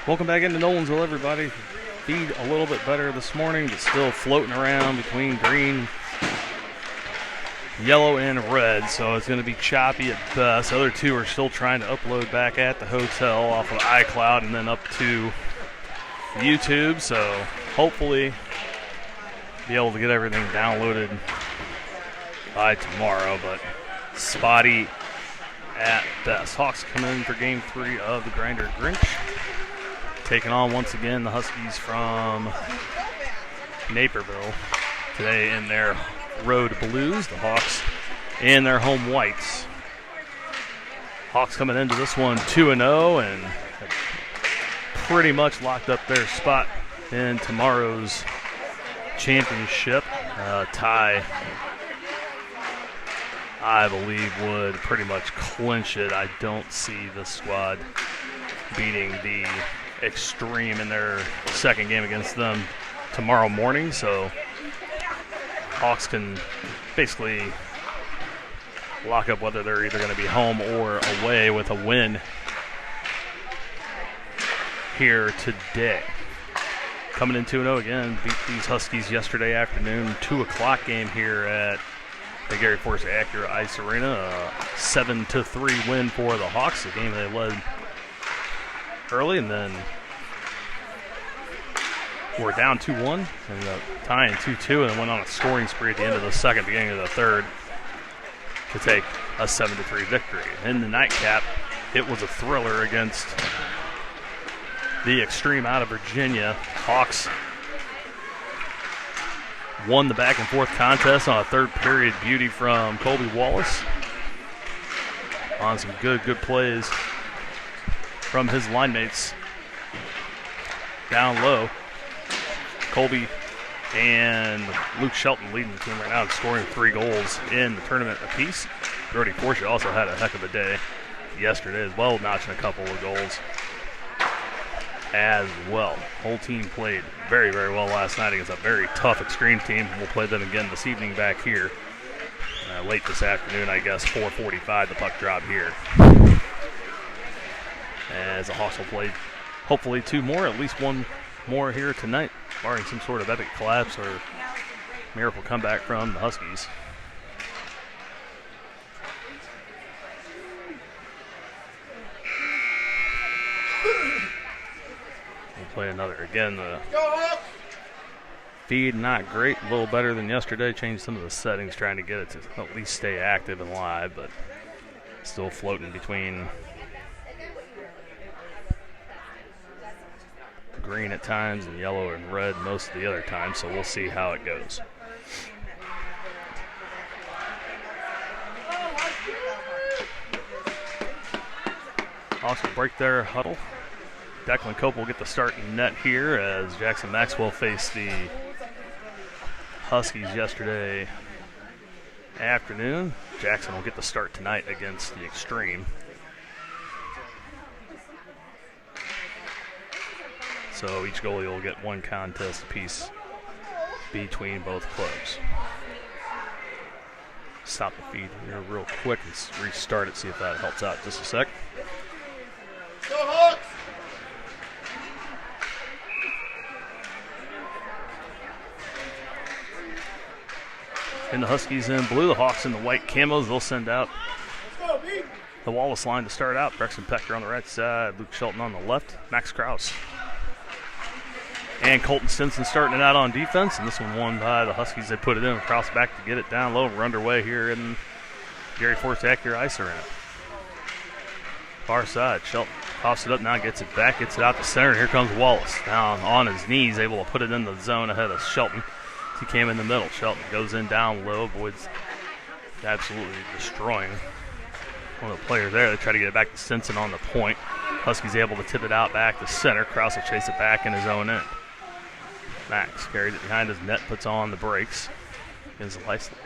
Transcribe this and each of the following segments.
Welcome back into Nolensville, everybody. Feed a little bit better this morning, but still floating around between green, yellow, and red, so it's going to be choppy at best. The other two are still trying to upload back at the hotel off of iCloud and then up to YouTube, so hopefully be able to get everything downloaded by tomorrow, but spotty at best. Hawks come in for Game 3 of the Grinder Grinch. Taking on once again the Huskies from Naperville today in their road blues. The Hawks in their home whites. Hawks coming into this one 2-0 and pretty much locked up their spot in tomorrow's championship. Tie, I believe, would pretty much clinch it. I don't see the squad beating the Extreme in their second game against them tomorrow morning, so Hawks can basically lock up whether they're either going to be home or away with a win here today. Coming in 2-0 again, beat these Huskies yesterday afternoon, 2 o'clock game here at the Gary Force Acura Ice Arena. A 7-3 win for the Hawks, a game they led early, and then we're down 2-1 and tying 2-2, and then went on a scoring spree at the end of the second, beginning of the third, to take a 7-3 victory. In the nightcap, it was a thriller against the Extreme out of Virginia. Hawks won the back and forth contest on a third period beauty from Colby Wallace on some good plays from his line mates down low. Colby and Luke Shelton leading the team right now and scoring 3 goals in the tournament apiece. Brody Forsha also had a heck of a day yesterday as well, notching a couple of goals as well. Whole team played very well last night against a very tough Extreme team. We'll play them again this evening back here. Late this afternoon, I guess, 4:45, the puck drop here. As the Hawks will play hopefully 2 more, at least 1 more here tonight, barring some sort of epic collapse or miracle comeback from the Huskies. We'll play another. Again, the Feed not great, a little better than yesterday. Changed some of the settings trying to get it to at least stay active and live, but still floating between green at times and yellow and red most of the other time, so we'll see how it goes. Hawks will break their huddle. Declan Cope will get the start in net here as Jackson Maxwell faced the Huskies yesterday afternoon. Jackson will get the start tonight against the Extreme. So each goalie will get one contest apiece between both clubs. Stop the feed here real quick and restart it, see if that helps out just a sec. Go Hawks! And the Huskies in blue, the Hawks in the white camos. They'll send out the Wallace line to start out. Brexton Pecker on the right side, Luke Shelton on the left, Max Krause. And Colton Stinson starting it out on defense, and this one won by the Huskies. They put it in, Krause back to get it down low. We're underway here in Gary Force Acura Ice Arena. Far side, Shelton coughs it up now, gets it back, gets it out to center. Here comes Wallace down on his knees, able to put it in the zone ahead of Shelton. He came in the middle. Shelton goes in down low, avoids absolutely destroying one of the players there. They try to get it back to Stinson on the point. Huskies able to tip it out back to center. Krause will chase it back in his own end. Max carries it behind his net, puts on the brakes. Gives the license.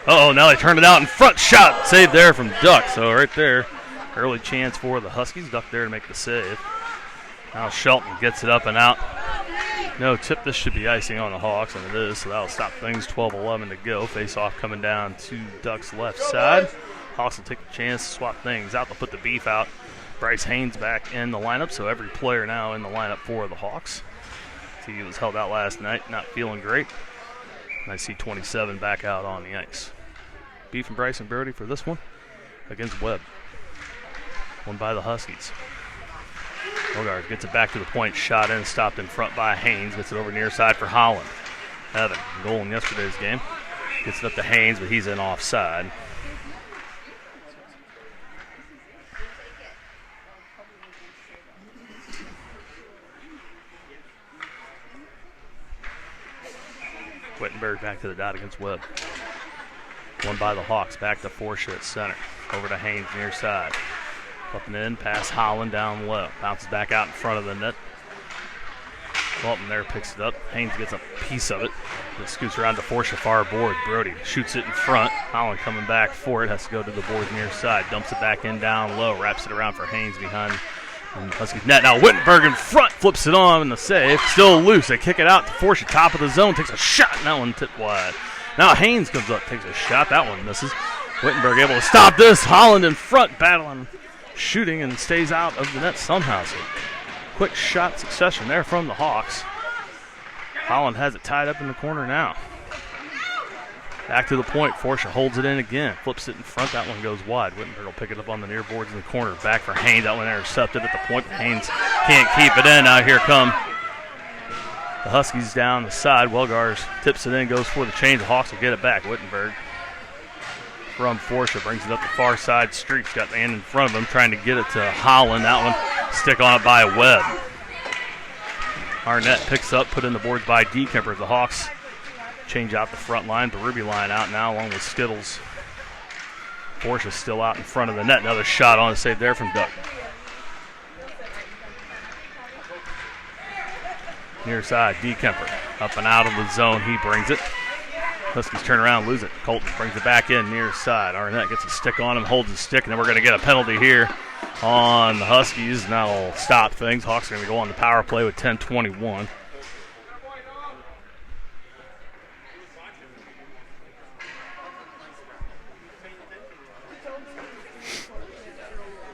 Uh-oh, now they turn it out in front. Shot saved there from Duck. So right there, early chance for the Huskies. Duck there to make the save. Now Shelton gets it up and out. No tip. This should be icing on the Hawks, and it is, so that'll stop things. 12-11 to go. Face-off coming down to Duck's left side. Hawks will take the chance to swap things out. They'll put the beef out. Bryce Haynes back in the lineup, so every player now in the lineup for the Hawks. He was held out last night, not feeling great. And I see 27 back out on the ice. Beef and Bryce and Brody for this one against Webb. Won by the Huskies. Bogard gets it back to the point, shot in, stopped in front by Haynes, gets it over near side for Holland. Evan, goal in yesterday's game. Gets it up to Haynes, but he's in offside. Wittenberg back to the dot against Webb. Won by the Hawks, back to Forsha at center. Over to Haynes near side. Up and in, pass Holland down low. Bounces back out in front of the net. Walton there picks it up. Haynes gets a piece of it. It scoots around to Forsha far board. Brody shoots it in front. Holland coming back for it. Has to go to the board near side. Dumps it back in down low. Wraps it around for Haynes behind Huskies net. Now Wittenberg in front. Flips it on in the save. Still loose. They kick it out to Forsha. Top of the zone. Takes a shot. And that one tipped wide. Now Haynes comes up. Takes a shot. That one misses. Wittenberg able to stop this. Holland in front. Battling. Shooting and stays out of the net somehow. So quick shot succession there from the Hawks. Holland has it tied up in the corner now. Back to the point. Forsha holds it in again. Flips it in front. That one goes wide. Wittenberg will pick it up on the near boards in the corner. Back for Haynes. That one intercepted at the point. Haynes can't keep it in. Now here come the Huskies down the side. Welgars tips it in, goes for the change. The Hawks will get it back. Wittenberg from Forsha brings it up the far side. Street's got the hand in front of him, trying to get it to Holland. That one stick on it by Webb. Arnett picks up, put in the boards by Dekemper. The Hawks change out the front line. The Ruby line out now along with Skittles. Forsha's still out in front of the net. Another shot on the save there from Duck. Near side, Dekemper up and out of the zone. He brings it. Huskies turn around, lose it. Colton brings it back in near side. Arnett gets a stick on him, holds his stick, and then we're going to get a penalty here on the Huskies, and that'll stop things. Hawks are going to go on the power play with 10:21.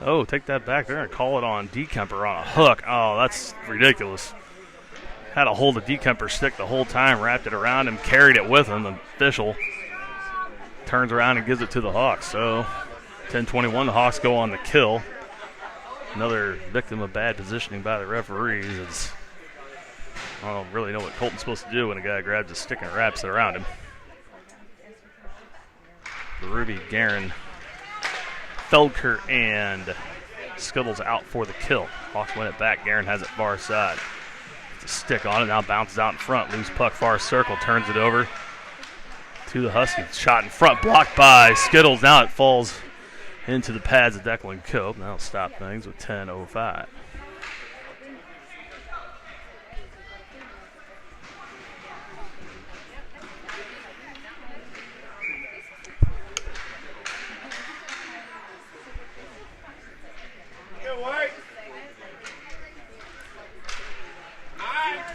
Oh, take that back. They're going to call it on Dekemper on a hook. Oh, that's ridiculous. Had a hold of Dekemper's stick the whole time, wrapped it around him, carried it with him. The official turns around and gives it to the Hawks. So 10:21, the Hawks go on the kill. Another victim of bad positioning by the referees. As I don't really know what Colton's supposed to do when a guy grabs a stick and wraps it around him. Ruby, Guerin, Feldker, and Skittles out for the kill. Hawks win it back. Guerin has it far side. Gets a stick on it, now bounces out in front. Loose puck, far circle, turns it over to the Huskies. Shot in front, blocked by Skittles. Now it falls into the pads of Declan Cope. That'll stop things with 10:05.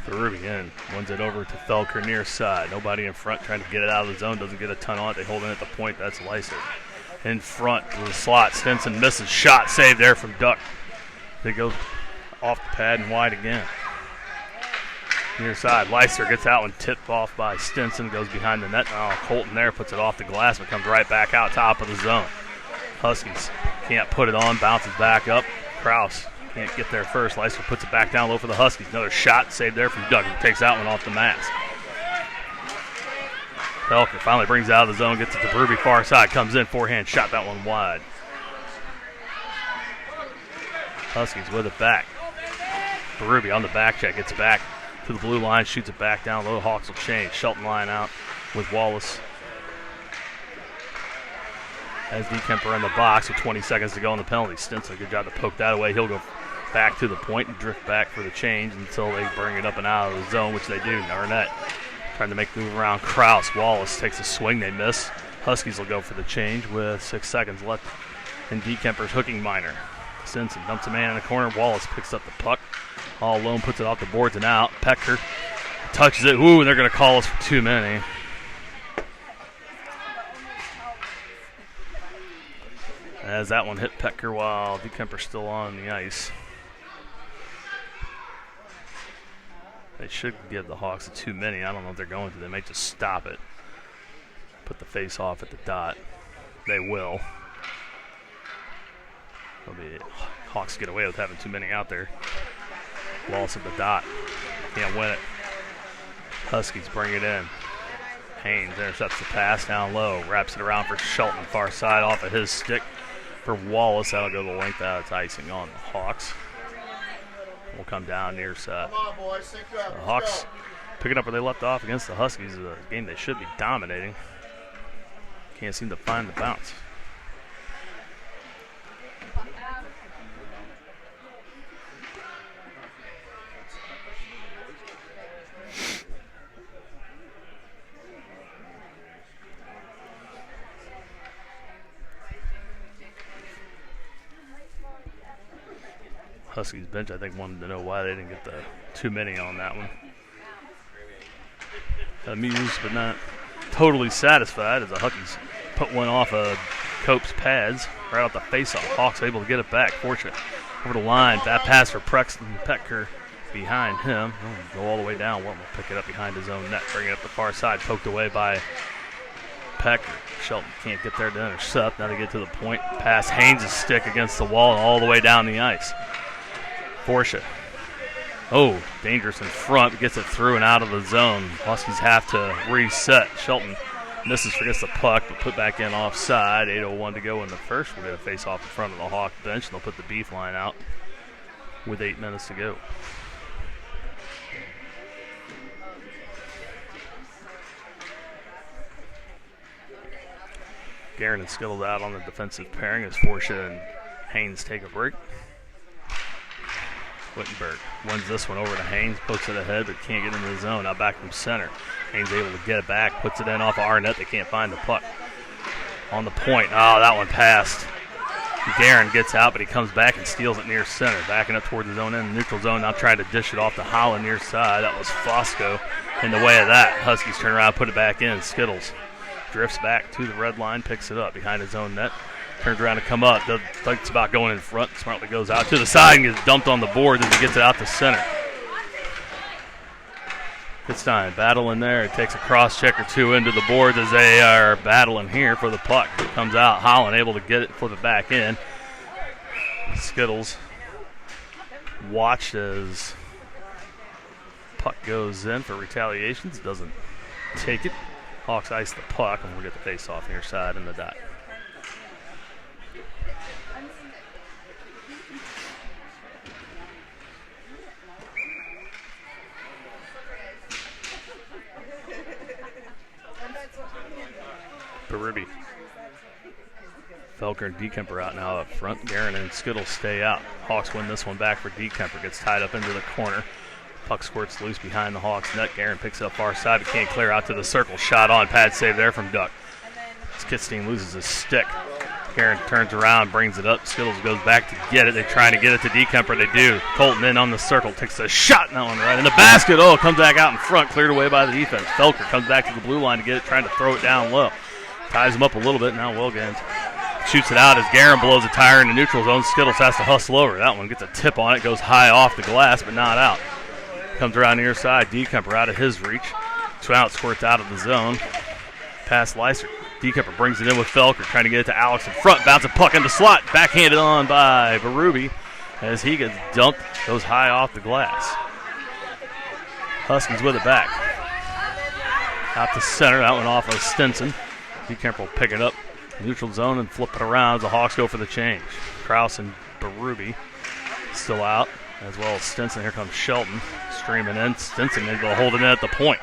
Ruby in, wins it over to Felker near side. Nobody in front trying to get it out of the zone. Doesn't get a ton on it. They hold it at the point. That's Lyser. In front to the slot. Stinson misses. Shot saved there from Duck. They go off the pad and wide again. Near side. Lyser gets that one tipped off by Stinson. Goes behind the net. Oh, Colton there puts it off the glass but comes right back out top of the zone. Huskies can't put it on. Bounces back up. Kraus can't get there first. Lyser puts it back down low for the Huskies. Another shot saved there from Doug, who takes that one off the mask. Felker finally brings it out of the zone, gets it to Berube far side, comes in, forehand shot, that one wide. Huskies with it back. Berube on the back check, gets back to the blue line, shoots it back down low. Hawks will change. Shelton line out with Wallace. As DeKemper in the box with 20 seconds to go on the penalty. Stinson, good job to poke that away. He'll go back to the point and drift back for the change until they bring it up and out of the zone, which they do. Arnett trying to make the move around Kraus. Wallace takes a swing, they miss. Huskies will go for the change with 6 seconds left in DeKemper's hooking minor. Stinson dumps a man in the corner. Wallace picks up the puck. All alone, puts it off the boards and out. Pecker touches it. Ooh, and they're going to call us for too many. As that one hit Pecker while DeKemper's still on the ice. They should give the Hawks a too many. I don't know if they're going to. They might just stop it. Put the face off at the dot. They will. Hawks get away with having too many out there. Loss at the dot. Can't win it. Huskies bring it in. Haynes intercepts the pass down low. Wraps it around for Shelton. Far side off of his stick for Wallace. That'll go the length out. It's icing on the Hawks. Will come down near side. Come on, boys. Sync up. The Hawks picking up where they left off against the Huskies. A game they should be dominating. Can't seem to find the bounce. Huskies bench, I think, wanted to know why they didn't get the too many on that one. Amused but not totally satisfied as the Huskies put one off of Cope's pads right off the face-off. Hawks able to get it back. Fortunate over the line. That pass for Prexton Pecker behind him. He'll go all the way down. Wharton will pick it up behind his own net. Bring it up the far side. Poked away by Pecker. Shelton can't get there to intercept. Now they get to the point. Pass Haynes' stick against the wall and all the way down the ice. Forsha. Oh, dangerous in front. Gets it through and out of the zone. Huskies have to reset. Shelton misses, forgets the puck, but put back in offside. 8:01 to go in the first. We're going to face off in front of the Hawk bench. They'll put the beef line out with 8 minutes to go. Guerin and Skittles out on the defensive pairing as Forsha and Haynes take a break. Wittenberg wins this one over to Haynes, pokes it ahead, but can't get into the zone. Now back from center. Haynes able to get it back, puts it in off of Arnett. They can't find the puck. On the point. Oh, that one passed. Guerin gets out, but he comes back and steals it near center. Backing up towards the zone end, neutral zone. Now trying to dish it off to Holland near side. That was Fosco in the way of that. Huskies turn around, put it back in. Skittles drifts back to the red line, picks it up behind his own net. Turns around to come up. Thinks about going in front. Smartly goes out to the side and gets dumped on the board as he gets it out to center. Goodstein battling there. It takes a cross check or two into the boards as they are battling here for the puck. It comes out. Holland able to get it, flip it back in. Skittles watched as Puck goes in for retaliations. Doesn't take it. Hawks ice the puck, and we'll get the face-off near side in the dot. Berube. Felker and Dekemper out now up front. Guerin and Skittle stay out. Hawks win this one back for Dekemper. Gets tied up into the corner. Puck squirts loose behind the Hawks net. Guerin picks up far side, but can't clear out to the circle. Shot on. Pad save there from Duck. Skitstein loses his stick. Guerin turns around, brings it up. Skittles goes back to get it. They're trying to get it to Dekemper. They do. Colton in on the circle. Takes a shot in that one right in the basket. Oh, it comes back out in front. Cleared away by the defense. Felker comes back to the blue line to get it, trying to throw it down low. Ties him up a little bit. Now Wilgans shoots it out as Guerin blows a tire in the neutral zone. Skittles has to hustle over. That one gets a tip on it. Goes high off the glass, but not out. Comes around near side. Dekemper out of his reach. Trout squirts out of the zone. Pass Leiser. Dekemper brings it in with Felker, trying to get it to Alex in front. Bounce a puck into slot. Backhanded on by Berube as he gets dumped. Goes high off the glass. Huskies with it back. Out to center. That one off of Stinson. Dekemper will pick it up. Neutral zone and flip it around as the Hawks go for the change. Krause and Berube still out, as well as Stinson. Here comes Shelton streaming in. Stinson able to hold it in at the point.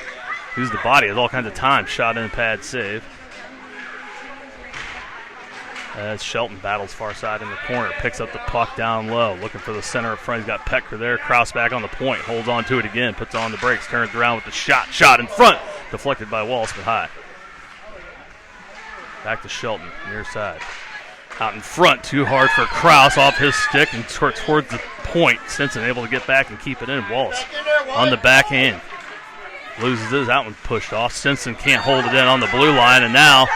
Uses the body, has all kinds of time. Shot in, pad save. As Shelton battles far side in the corner, picks up the puck down low, looking for the center up front. He's got Petker there. Krause back on the point, holds on to it again, puts on the brakes, turns around with the shot. Shot in front, deflected by Wallace, but high. Back to Shelton, near side. Out in front, too hard for Krause off his stick and towards the point. Stinson able to get back and keep it in. Wallace on the backhand. Loses his, that one pushed off. Stinson can't hold it in on the blue line, and now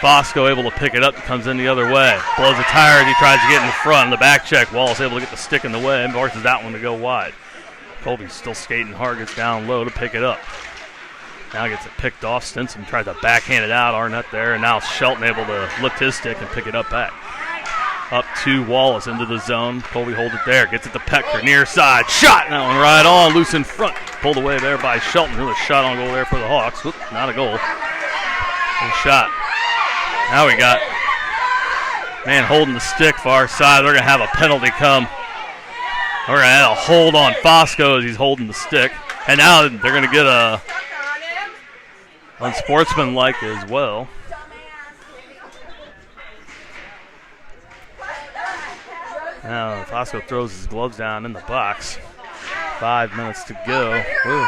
Bosco able to pick it up, comes in the other way. Blows a tire as he tries to get in the front. On the back check, Wallace able to get the stick in the way and forces that one to go wide. Colby's still skating hard, gets down low to pick it up. Now gets it picked off. Stinson tried to backhand it out. Arnett there, and now Shelton able to lift his stick and pick it up back. Up to Wallace into the zone. Colby holds it there. Gets it to Petker, near side. Shot! That one right on, loose in front. Pulled away there by Shelton. Another shot on goal there for the Hawks. Whoop, not a goal. Good shot. Now we got man holding the stick far side. They're going to have a penalty come. We're going to have a hold on Fosco as he's holding the stick. And now they're going to get a unsportsmanlike as well. Now Fosco throws his gloves down in the box. 5 minutes to go. Ooh.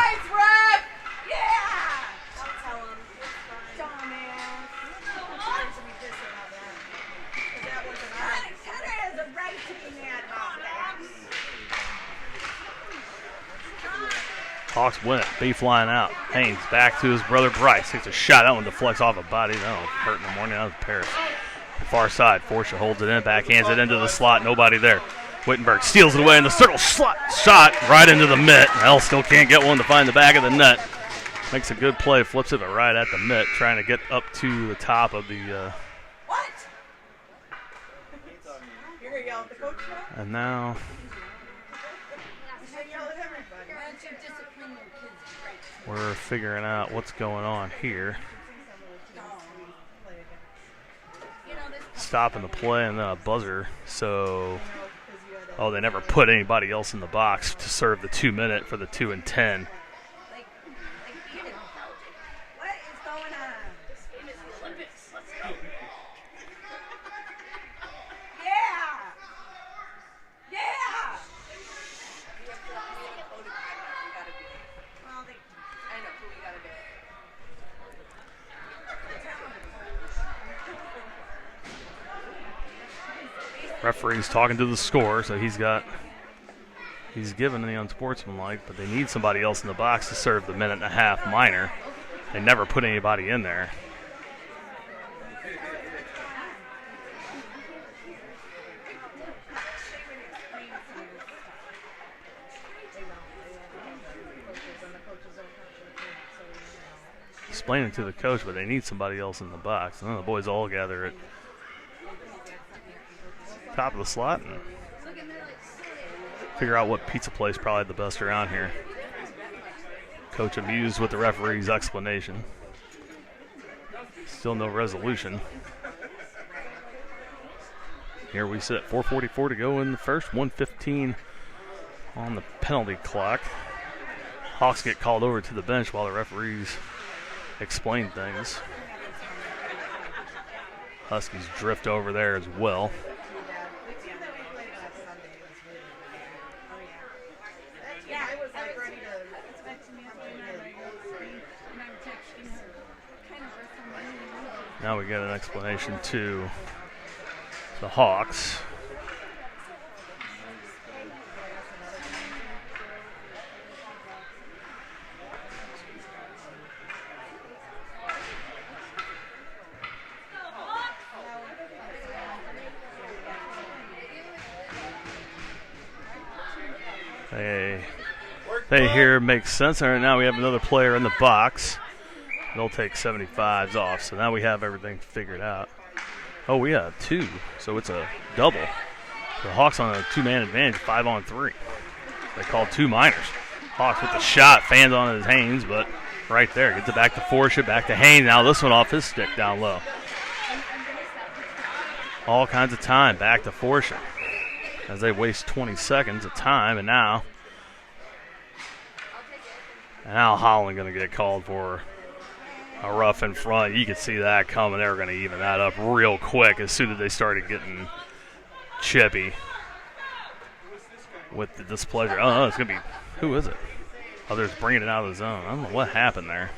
Hawks win it. Beef line out. Haynes back to his brother Bryce. Takes a shot. That one deflects off a body. That'll hurt in the morning. That was Paris. Far side. Forsha holds it in. Backhands it into the slot. Nobody there. Wittenberg steals it away in the circle. Slot shot right into the mitt. Hell still can't get one to find the back of the net. Makes a good play. Flips it right at the mitt. Trying to get up to the top of the. And now. We're figuring out what's going on here. Stopping the play and then a buzzer. So, they never put anybody else in the box to serve the 2 minute for the 2 and 10. Referee's talking to the score, so he's given the unsportsmanlike, but they need somebody else in the box to serve the minute and a half minor. They never put anybody in there. Explaining to the coach, but they need somebody else in the box. And then the boys all gather at top of the slot and figure out what pizza place probably the best around here. Coach amused with the referee's explanation. Still no resolution. Here we sit, 4:44 to go in the first, 1:15 on the penalty clock. Hawks get called over to the bench while the referees explain things. Huskies drift over there as well. Now we get an explanation to the Hawks. They here makes sense. All right, now we have another player in the box. They'll take 75s off, so now we have everything figured out. Oh, we have two, so it's a double. The Hawks on a two-man advantage, 5-on-3. They called two minors. Hawks with the shot, fans on his Haynes, but right there, gets it back to Forship, back to Haynes. Now this one off his stick down low. All kinds of time, back to Forship as they waste 20 seconds of time, and now Holland going to get called for a rough in front. You could see that coming. They were going to even that up real quick as soon as they started getting chippy with the displeasure. Oh, no, it's going to be, who is it? Oh, they're just bringing it out of the zone. I don't know what happened there.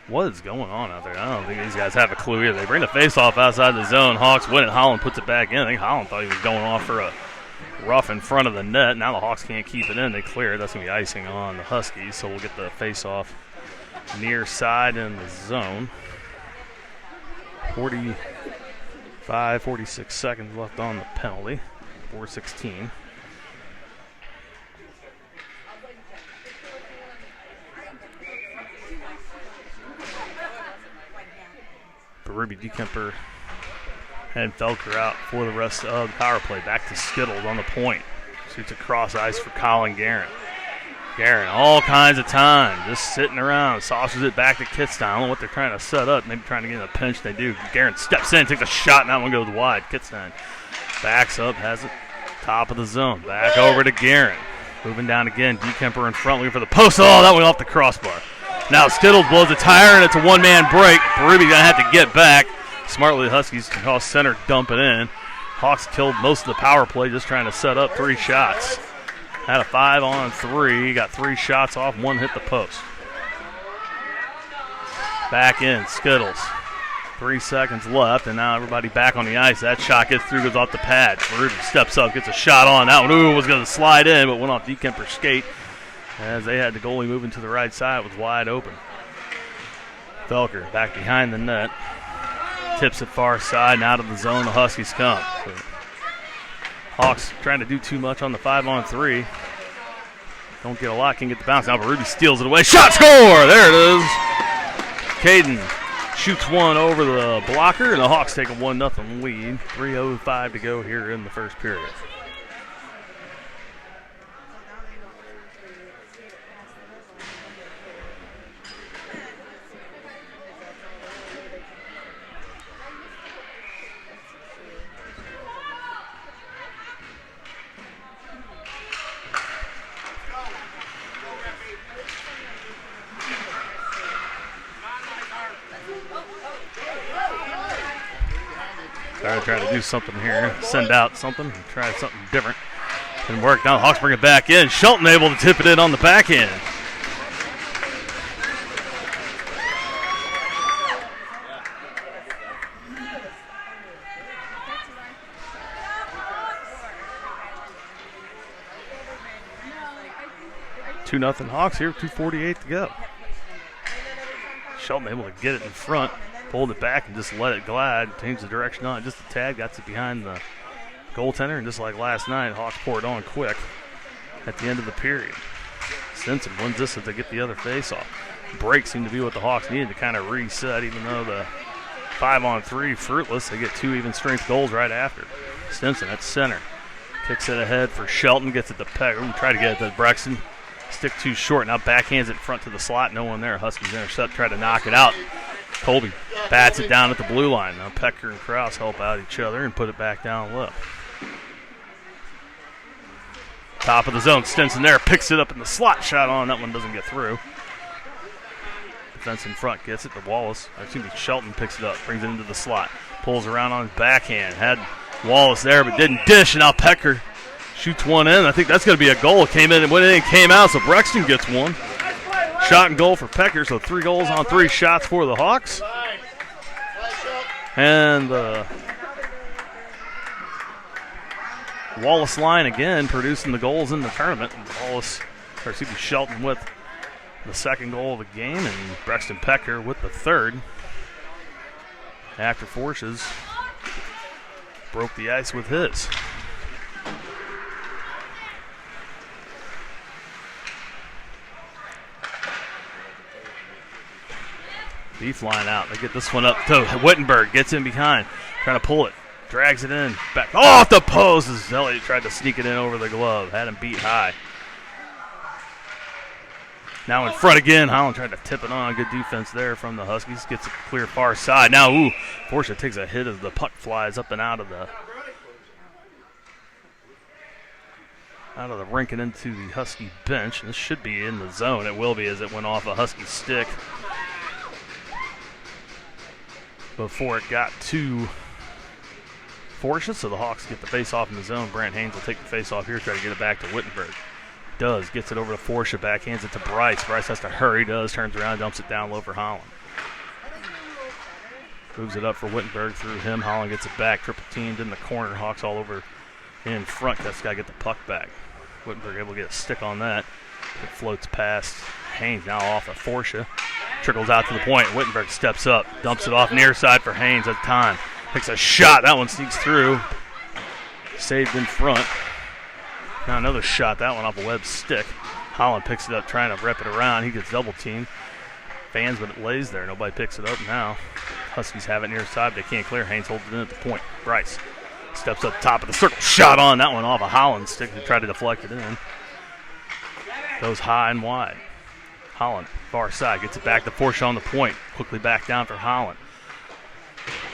What is going on out there? I don't think these guys have a clue either. They bring the face-off outside the zone. Hawks win it. Holland puts it back in. I think Holland thought he was going off for a rough in front of the net. Now the Hawks can't keep it in. They clear it. That's going to be icing on the Huskies, so we'll get the face-off near side in the zone. 46 seconds left on the penalty. 4:16. Ruby DeKemper and Felker out for the rest of the power play. Back to Skittles on the point. Shoots across ice for Colin Guerin. Guerin, all kinds of time, just sitting around. Sauces it back to Kitstein. I don't know what they're trying to set up. Maybe trying to get in a pinch. They do. Guerin steps in, takes a shot, and that one goes wide. Kitstein backs up, has it top of the zone. Back over to Guerin. Moving down again. DeKemper in front, looking for the post. Oh, that went off the crossbar. Now Skittles blows a tire, and it's a one-man break. Ruby's going to have to get back. Smartly, the Huskies cross center, dump it in. Hawks killed most of the power play just trying to set up three shots. Had a 5-on-3. Got three shots off. One hit the post. Back in, Skittles. 3 seconds left, and now everybody back on the ice. That shot gets through, goes off the pad. Ruby steps up, gets a shot on. That one was going to slide in, but went off DeKemper's skate. As they had the goalie moving to the right side, it was wide open. Felker back behind the net. Tips it far side and out of the zone. The Huskies come. So Hawks trying to do too much on the 5-on-3. Don't get a lot, can get the bounce now, but Ruby steals it away. Shot, score! There it is. Caden shoots one over the blocker, and the Hawks take a 1-0 lead. 3:05 to go here in the first period. Try to do something here, send out something, try something different. Didn't work. Now the Hawks bring it back in. Shelton able to tip it in on the backhand. Two 2-0 Hawks here, 2:48 to go. Shelton able to get it in front. Pulled it back and just let it glide. Changed the direction on it just a tad. Got it behind the goaltender. And just like last night, Hawks poured on quick at the end of the period. Stinson wins this as they get the other face-off. Break seemed to be what the Hawks needed to kind of reset, even though the 5-on-3 fruitless. They get two even-strength goals right after. Stinson at center. Kicks it ahead for Shelton. Gets it to Peck. Ooh, try to get it to Brexton. Stick too short. Now backhands it front to the slot. No one there. Huskies intercept, try to knock it out. Colby bats it down at the blue line. Now Pecker and Krause help out each other and put it back down low. Top of the zone. Stinson there. Picks it up in the slot. Shot on. That one doesn't get through. Defense in front gets it to Wallace. Shelton picks it up. Brings it into the slot. Pulls around on his backhand. Had Wallace there but didn't dish. And now Pecker shoots one in. I think that's going to be a goal. Came in and went in and came out. So Brexton gets one. Shot and goal for Pecker. So 3 goals on 3 shots for the Hawks. And Wallace line again producing the goals in the tournament. Shelton with the 2nd goal of the game, and Braxton Pecker with the 3rd. After Forsches broke the ice with his. Beef line out. They get this one up to Wittenberg. Gets in behind. Trying to pull it. Drags it in. Back off the post as Elliott tried to sneak it in over the glove. Had him beat high. Now in front again. Holland tried to tip it on. Good defense there from the Huskies. Gets it clear far side. Now, Forsha takes a hit as the puck flies up and out of the rink and into the Husky bench. This should be in the zone. It will be as it went off a Husky stick before it got to Forsha. So the Hawks get the face-off in the zone. Brant Haynes will take the face-off here, try to get it back to Wittenberg. Does, gets it over to Forsha, backhands it to Bryce. Bryce has to hurry, turns around, dumps it down low for Holland. Moves it up for Wittenberg through him. Holland gets it back, triple teamed in the corner. Hawks all over in front. That's got to get the puck back. Wittenberg able to get a stick on that. It floats past Haynes, now off of Forsha. Trickles out to the point. Wittenberg steps up, dumps it off near side for Haynes at the time. Takes a shot. That one sneaks through. Saved in front. Now another shot. That one off a Webb's stick. Holland picks it up, trying to rep it around. He gets double teamed. Fans, but it lays there. Nobody picks it up now. Huskies have it near side. They can't clear. Haynes holds it in at the point. Bryce steps up top of the circle. Shot on. That one off a Holland stick. He tried to deflect it in. Goes high and wide. Holland, far side, gets it back to Forshaw on the point. Quickly back down for Holland.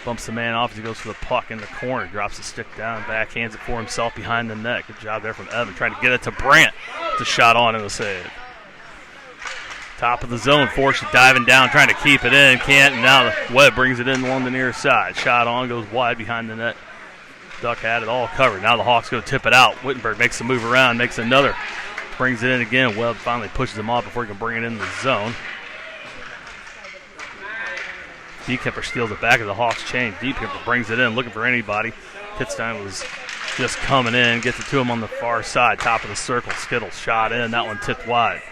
Bumps the man off as he goes for the puck in the corner. Drops the stick down, backhands it for himself behind the net. Good job there from Evan, trying to get it to Brandt. It's a shot on and a save. Top of the zone, Forshaw diving down, trying to keep it in. Can't, and now Webb brings it in along the near side. Shot on, goes wide behind the net. Duck had it all covered. Now the Hawks go tip it out. Wittenberg makes the move around, makes another. Brings it in again. Webb finally pushes him off before he can bring it in the zone. Diekemper steals it back of the Hawks chain. Diekemper brings it in, looking for anybody. Pitstein was just coming in, gets it to him on the far side, top of the circle. Skittles shot in, that one tipped wide.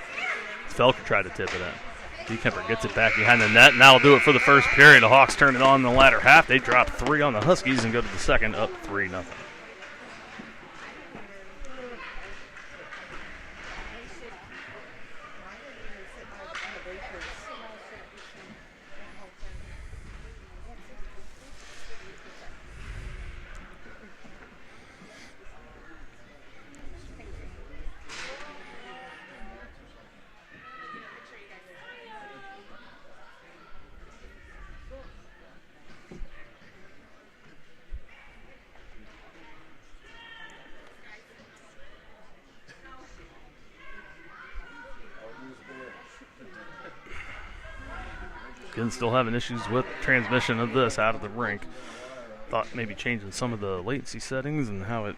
Felker tried to tip it in. Diekemper gets it back behind the net, and that'll do it for the first period. The Hawks turn it on in the latter half. They drop 3 on the Huskies and go to the second, up 3-0. Again, still having issues with transmission of this out of the rink. Thought maybe changing some of the latency settings and how it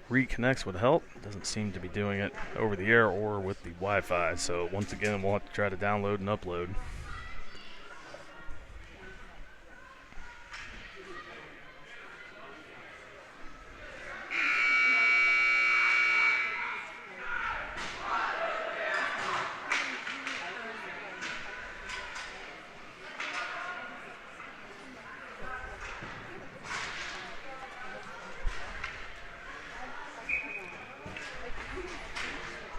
reconnects would help. Doesn't seem to be doing it over the air or with the Wi-Fi. So once again, we'll have to try to download and upload.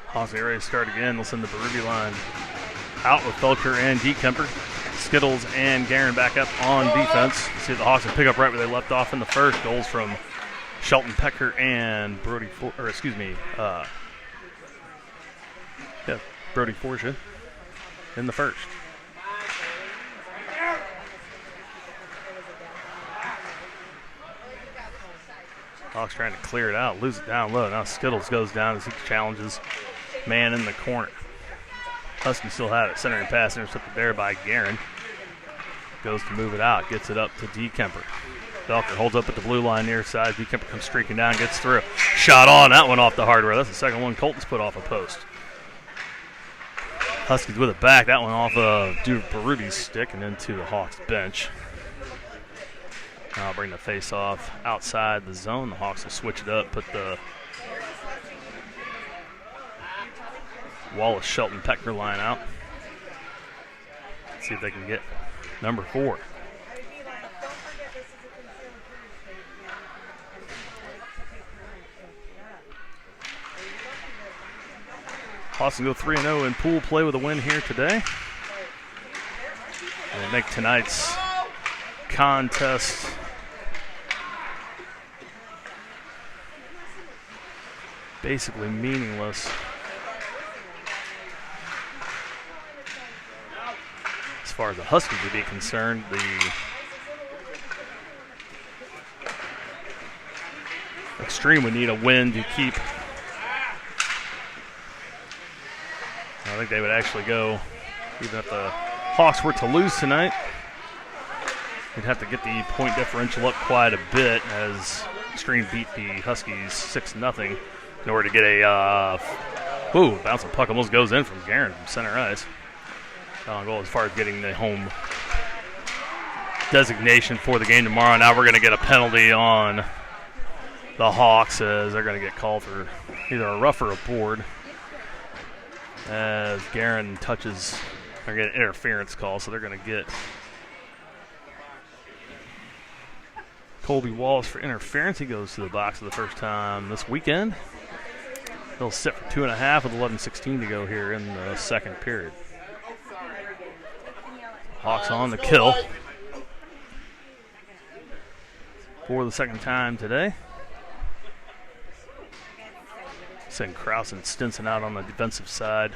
Hawks are ready to start again. They'll send the Berube line out with Felker and Diekemper. Skittles and Guerin back up on defense. See if the Hawks can pick up right where they left off in the first. Goals from Shelton Pecker and Yeah, Brody Forcia in the first. Hawks trying to clear it out, lose it down low. Now Skittles goes down as he challenges man in the corner. Huskies still have it. Centering pass intercepted there by Guerin. Goes to move it out, gets it up to D. Kemper. Belker holds up at the blue line near side. D. Kemper comes streaking down, gets through. Shot on, that one off the hardware. That's the second one Colton's put off a post. Huskies with it back. That one off Dude Barudi's stick and into the Hawks bench. Now bring the face off outside the zone. The Hawks will switch it up, put the Wallace, Shelton, Peckner line out. See if they can get number 4. Hawks can go 3-0 in pool play with a win here today. And make tonight's contest basically meaningless. As far as the Huskies would be concerned, the Extreme would need a win to keep. I think they would actually go, even if the Hawks were to lose tonight, they'd have to get the point differential up quite a bit as Extreme beat the Huskies 6-0 in order to get a bouncing puck almost goes in from Guerin from center ice. Goal as far as getting the home designation for the game tomorrow. Now we're going to get a penalty on the Hawks as they're going to get called for either a rough or a board as Guerin touches, they're getting an interference call, so they're going to get Colby Wallace for interference. He goes to the box for the first time this weekend. He'll sit for 2.5 with 11:16 to go here in the second period. Hawks on the kill for the second time today. Send Krause and Stinson out on the defensive side.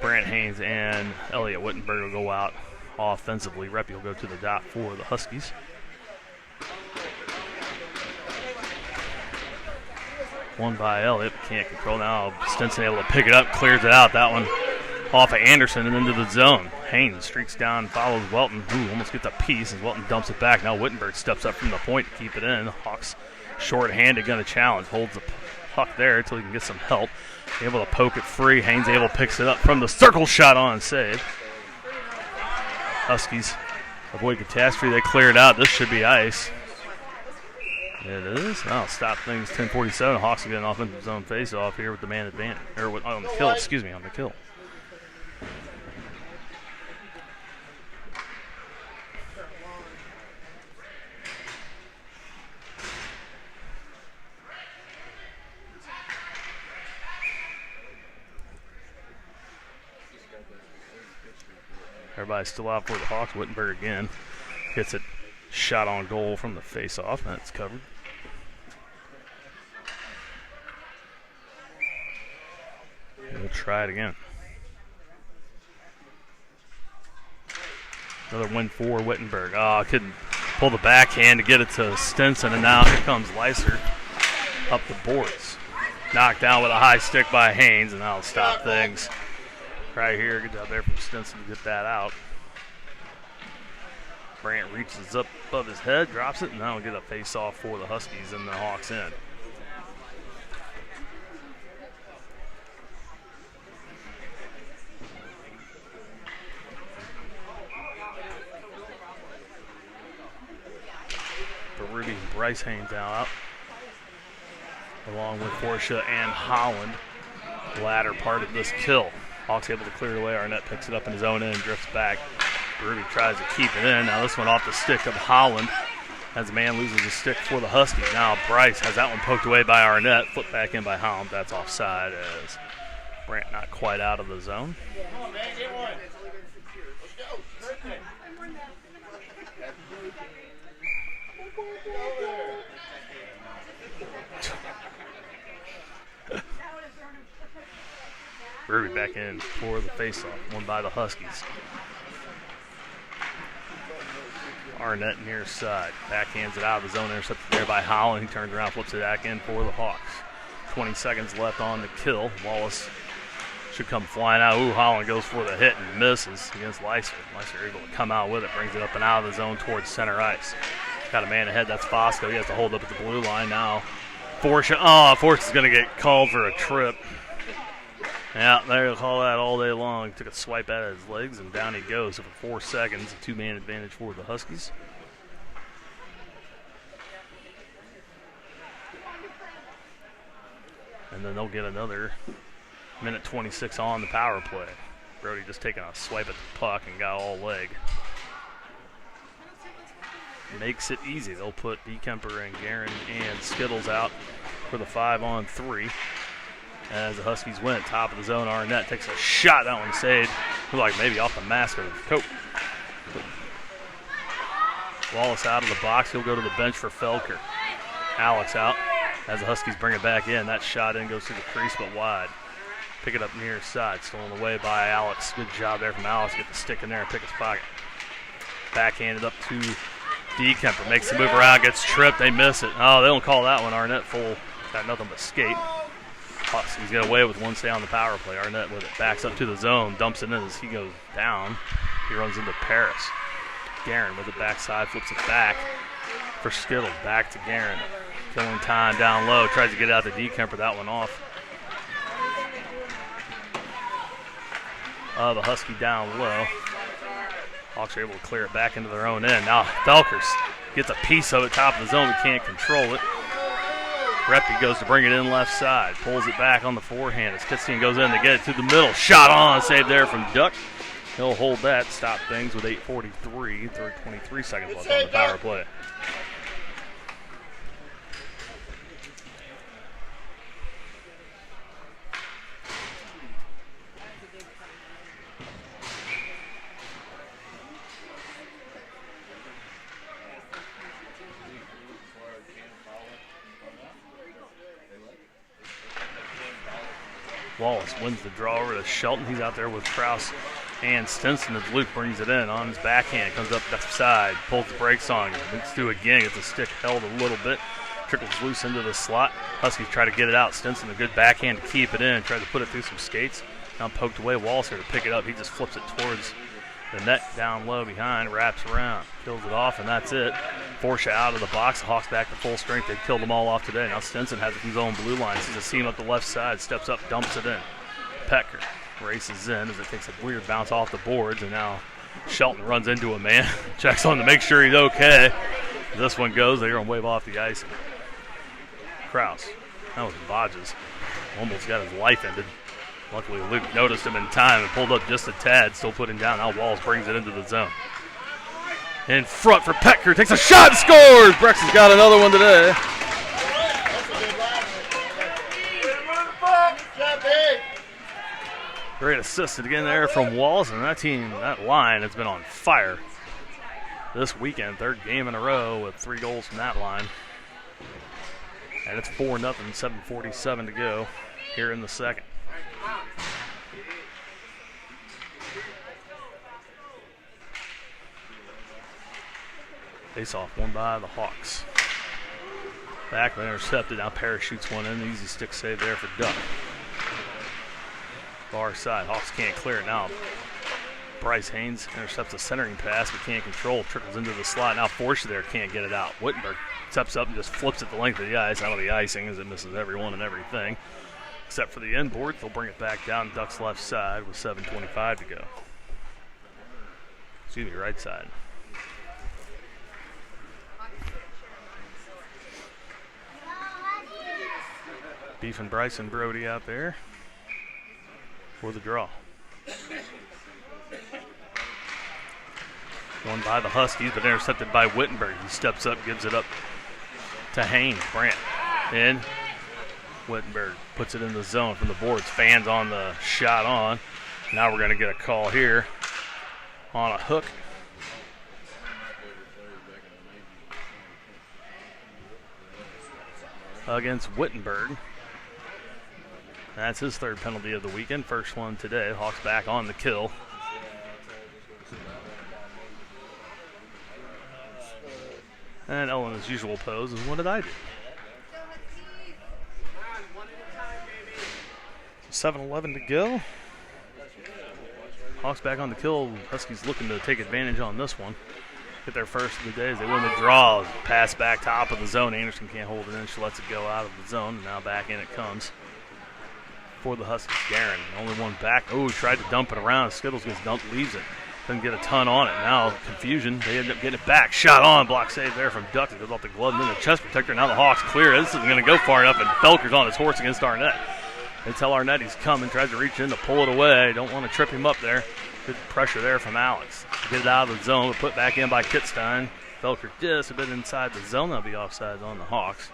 Brant Haynes and Elliott Wittenberg will go out offensively. Reppy will go to the dot for the Huskies. One by Elliott, can't control now. Stinson able to pick it up, clears it out. That one off of Anderson and into the zone. Haynes streaks down, follows Welton, who almost gets a piece as Welton dumps it back. Now Wittenberg steps up from the point to keep it in. Hawks short-handed, going to challenge, holds the puck there until he can get some help. Able to poke it free. Haynes able picks it up from the circle, shot on, save. Huskies avoid catastrophe. They clear it out. This should be ice. It is. I'll stop things. 10:47. Hawks are getting offensive zone face-off here with the man advantage, or on the kill. Excuse me, on the kill. Everybody's still out for the Hawks. Wittenberg again gets it shot on goal from the face-off. That's covered. We'll try it again. Another win for Wittenberg. Couldn't pull the backhand to get it to Stinson, and now here comes Leiser up the boards. Knocked down with a high stick by Haynes, and that'll stop things. Right here, good job there from Stinson to get that out. Brant reaches up above his head, drops it, and now we'll get a face-off for the Huskies in the Hawks' end. Ruby and Bryce Haynes out, along with Forcia and Holland. Latter part of this kill. Hawks able to clear it away. Arnett picks it up in his own end, drifts back. Ruby tries to keep it in. Now this one off the stick of Holland as the man loses his stick for the Huskies. Now Bryce has that one poked away by Arnett. Flipped back in by Holland. That's offside as Brant not quite out of the zone. Come on, man, get one. Let's go. Ruby back in for the faceoff, won by the Huskies. Arnett near side, backhands it out of the zone, intercepted there by Holland. He turns around, flips it back in for the Hawks. 20 seconds left on the kill. Wallace should come flying out. Ooh, Holland goes for the hit and misses against Leiser. Leiser able to come out with it, brings it up and out of the zone towards center ice. Got a man ahead, that's Fosco. He has to hold up at the blue line now. Force is going to get called for a trip. Yeah, they'll call that all day long. Took a swipe out of his legs, and down he goes. So for 4 seconds, a 2-man advantage for the Huskies. And then they'll get another minute 26 on the power play. Brody just taking a swipe at the puck and got all leg. Makes it easy. They'll put Bekemper and Guerin and Skittles out for the 5-on-3. As the Huskies win, top of the zone, Arnett takes a shot. That one saved. Looked like maybe off the mask of the coat. Wallace out of the box. He'll go to the bench for Felker. Alex out. As the Huskies bring it back in, that shot in goes through the crease but wide. Pick it up near side. Stolen away by Alex. Good job there from Alex. Get the stick in there and pick his pocket. Backhanded up to Bekemper. Makes the move around. Gets tripped. They miss it. Oh, they don't call that one. Arnett full. Got nothing but skate. Huskies get away with one stay on the power play. Arnett with it. Backs up to the zone. Dumps it in as he goes down. He runs into Paris. Guerin with the backside. Flips it back for Skittle. Back to Guerin. Killing time down low. Tries to get out to Bekemper. That one off. The Husky down low. Hawks are able to clear it back into their own end. Now Felkers gets a piece of it, top of the zone, but can't control it. Reppy goes to bring it in left side. Pulls it back on the forehand as Kitstein goes in to get it to the middle. Shot on, save there from Duck. He'll hold that, stop things with 8:43, 23 seconds left on the power play. Wallace wins the draw over to Shelton. He's out there with Krause and Stinson as Luke brings it in on his backhand. Comes up left side, pulls the brakes on, links through again, gets the stick held a little bit, trickles loose into the slot. Huskies try to get it out. Stinson, a good backhand to keep it in, tries to put it through some skates. Now poked away. Wallace here to pick it up. He just flips it towards the net down low behind, wraps around, kills it off, and that's it. Forsha out of the box. The Hawks back to full strength. They've killed them all off today. Now Stinson has it from his own blue line. Sees a seam up the left side, steps up, dumps it in. Pecker races in as it takes a weird bounce off the boards, and now Shelton runs into a man, checks on to make sure he's okay. As this one goes, they're going to wave off the ice. Krause. That was Bodges. Almost got his life ended. Luckily, Luke noticed him in time and pulled up just a tad, still putting down. Now Walls brings it into the zone. In front for Pecker, takes a shot and scores! Brexton's got another one today. Great assist again there from Walls, and that team, that line has been on fire this weekend. Third game in a row with 3 goals from that line. And it's 4-0, 7:47 to go here in the second. Face off, won by the Hawks. Backman intercepted, now Parrish shoots one in. Easy stick save there for Duck. Far side, Hawks can't clear it now. Bryce Haynes intercepts a centering pass, but can't control. Trickles into the slot. Now Forsha there can't get it out. Wittenberg steps up and just flips it the length of the ice. Out of the icing as it misses everyone and everything. Except for the inboard, they'll bring it back down Duck's left side with 7:25 to go. Excuse me, right side. Beef and Bryson Brody out there for the draw. Won by the Huskies, but intercepted by Wittenberg. He steps up, gives it up to Haynes. Brandt in. Wittenberg puts it in the zone from the boards. Fans on the shot on. Now we're going to get a call here on a hook. Against Wittenberg. That's his third penalty of the weekend. First one today. Hawks back on the kill. And Ellen, his usual pose is, what did I do? 7-11 to go. Hawks back on the kill. Huskies looking to take advantage on this one. Get their first of the day as they win the draw. Pass back top of the zone. Anderson can't hold it in. She lets it go out of the zone. And now back in it comes for the Huskies. Guerin, only one back. Oh, tried to dump it around. Skittles gets dumped, leaves it. Doesn't get a ton on it. Now confusion. They end up getting it back. Shot on. Block save there from Duck. It goes off the glove and then the chest protector. Now the Hawks clear. This isn't going to go far enough. And Felker's on his horse against Arnett. They tell Arnett he's coming. Tries to reach in to pull it away. Don't want to trip him up there. Good pressure there from Alex. Get it out of the zone, but put back in by Kitstein. Felker just a bit inside the zone. That'll be offsides on the Hawks.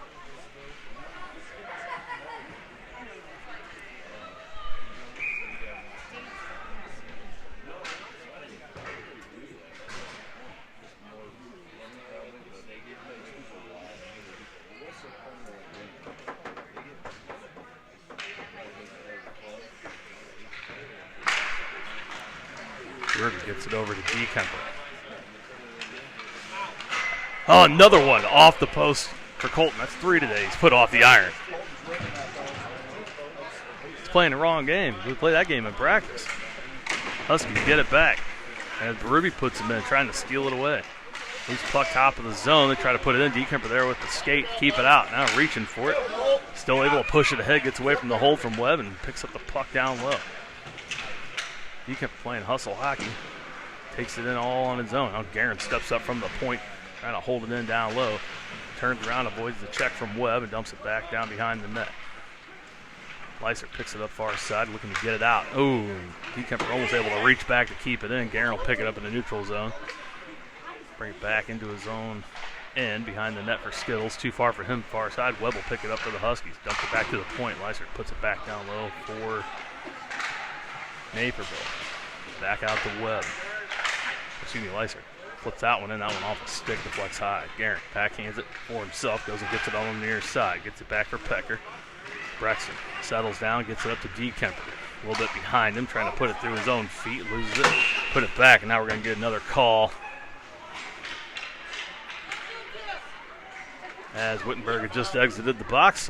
Gets it over to D. Kemper. Oh, another one off the post for Colton. That's 3 today. He's put off the iron. He's playing the wrong game. We play that game in practice. Huskies get it back. And Ruby puts him in, trying to steal it away. Loose puck top of the zone. They try to put it in. D. Kemper there with the skate. Keep it out. Now reaching for it. Still able to push it ahead. Gets away from the hold from Webb and picks up the puck down low. D. Kemper playing hustle hockey. Takes it in all on his own. Now Guerin steps up from the point, trying to hold it in down low. Turns around, avoids the check from Webb, and dumps it back down behind the net. Leiser picks it up far side, looking to get it out. Oh, D. Kemper almost able to reach back to keep it in. Guerin will pick it up in the neutral zone. Bring it back into his own end behind the net for Skittles. Too far for him, far side. Webb will pick it up for the Huskies. Dumps it back to the point. Leiser puts it back down low for Naperville. Back out to Webb. Excuse me, Leiser flips that one in, that one off the stick to flex high. Guerin backhands it for himself, goes and gets it on the near side, gets it back for Pecker. Brexton settles down, gets it up to D. Kemper. A little bit behind him, trying to put it through his own feet, loses it, put it back, and now we're going to get another call. As Wittenberg had just exited the box,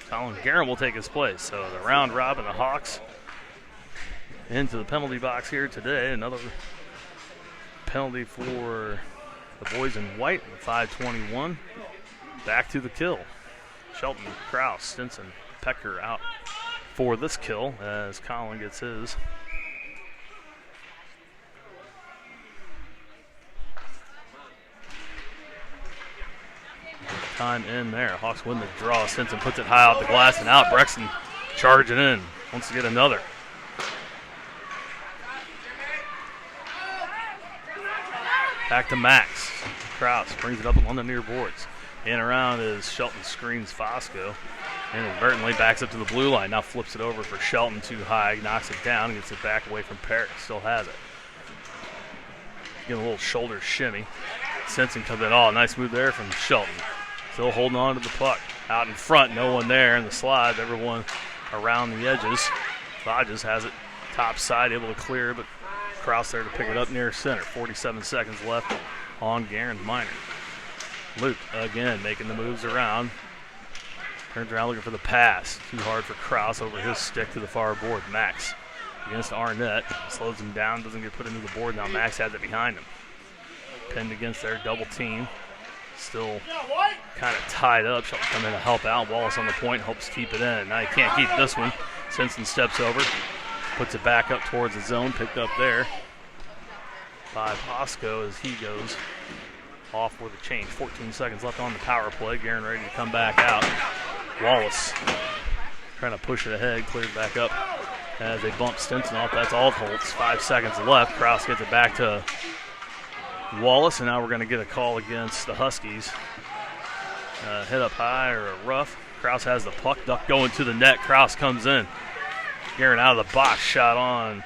Colin Guerin will take his place. So the round robin, the Hawks into the penalty box here today. Another penalty for the boys in white, 5:21. Back to the kill. Shelton, Krause, Stinson, Pecker out for this kill as Colin gets his. Time in there. Hawks win the draw. Stinson puts it high off the glass and out. Brexton charging in. Wants to get another. Back to Max. Krause brings it up on the near boards. In around is Shelton, screens Fosco. Inadvertently backs up to the blue line. Now flips it over for Shelton too high. Knocks it down. Gets it back away from Parrott. Still has it. Getting a little shoulder shimmy. Stinson comes in. Oh, nice move there from Shelton. Still holding on to the puck. Out in front. No one there in the slide. Everyone around the edges. Hodges has it top side. Able to clear, but Krause there to pick it up near center. 47 seconds left on Guerin's minor. Luke again making the moves around. Turns around looking for the pass. Too hard for Krause over his stick to the far board. Max against Arnett. Slows him down. Doesn't get put into the board. Now Max has it behind him. Pinned against their double team. Still kind of tied up. Shelton come in to help out. Wallace on the point. Hopes to keep it in. Now he can't keep this one. Simpson steps over. Puts it back up towards the zone, picked up there by Bosco as he goes off with a change. 14 seconds left on the power play. Guerin ready to come back out. Wallace trying to push it ahead, cleared back up as they bump Stinson off. That's all Holtz. 5 seconds left. Krause gets it back to Wallace, and now we're going to get a call against the Huskies. Hit up high or a rough. Krause has the puck. Duck going to the net. Krause comes in. Guerin out of the box, shot on,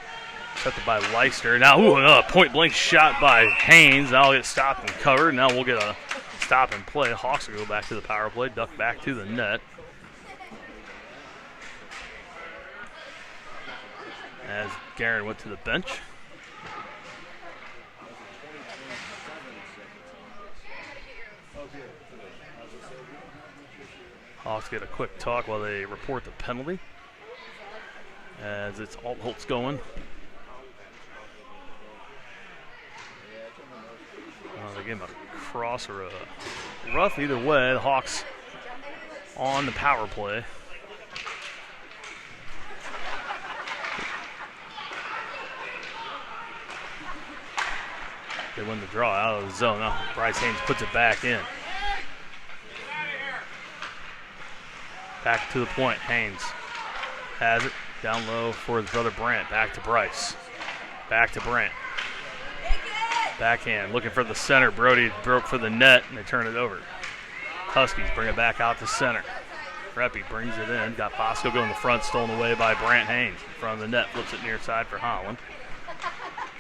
accepted by Leister. Now, point-blank shot by Haynes. Now we'll get stopped and covered. Now we'll get a stop and play. Hawks will go back to the power play, duck back to the net. as Garen went to the bench. Hawks get a quick talk while they report the penalty, as it's Altholtz going. They gave him a cross or a rough. Either way, the Hawks on the power play. They win the draw out of the zone. Now Bryce Haynes puts it back in. Back to the point. Haynes has it down low for his brother Brant. Back to Bryce. Back to Brant. Backhand looking for the center. Brody broke for the net and they turn it over. Huskies bring it back out to center. Reppy brings it in. Got Bosco going the front, stolen away by Brant Haynes. In front of the net, flips it near side for Holland.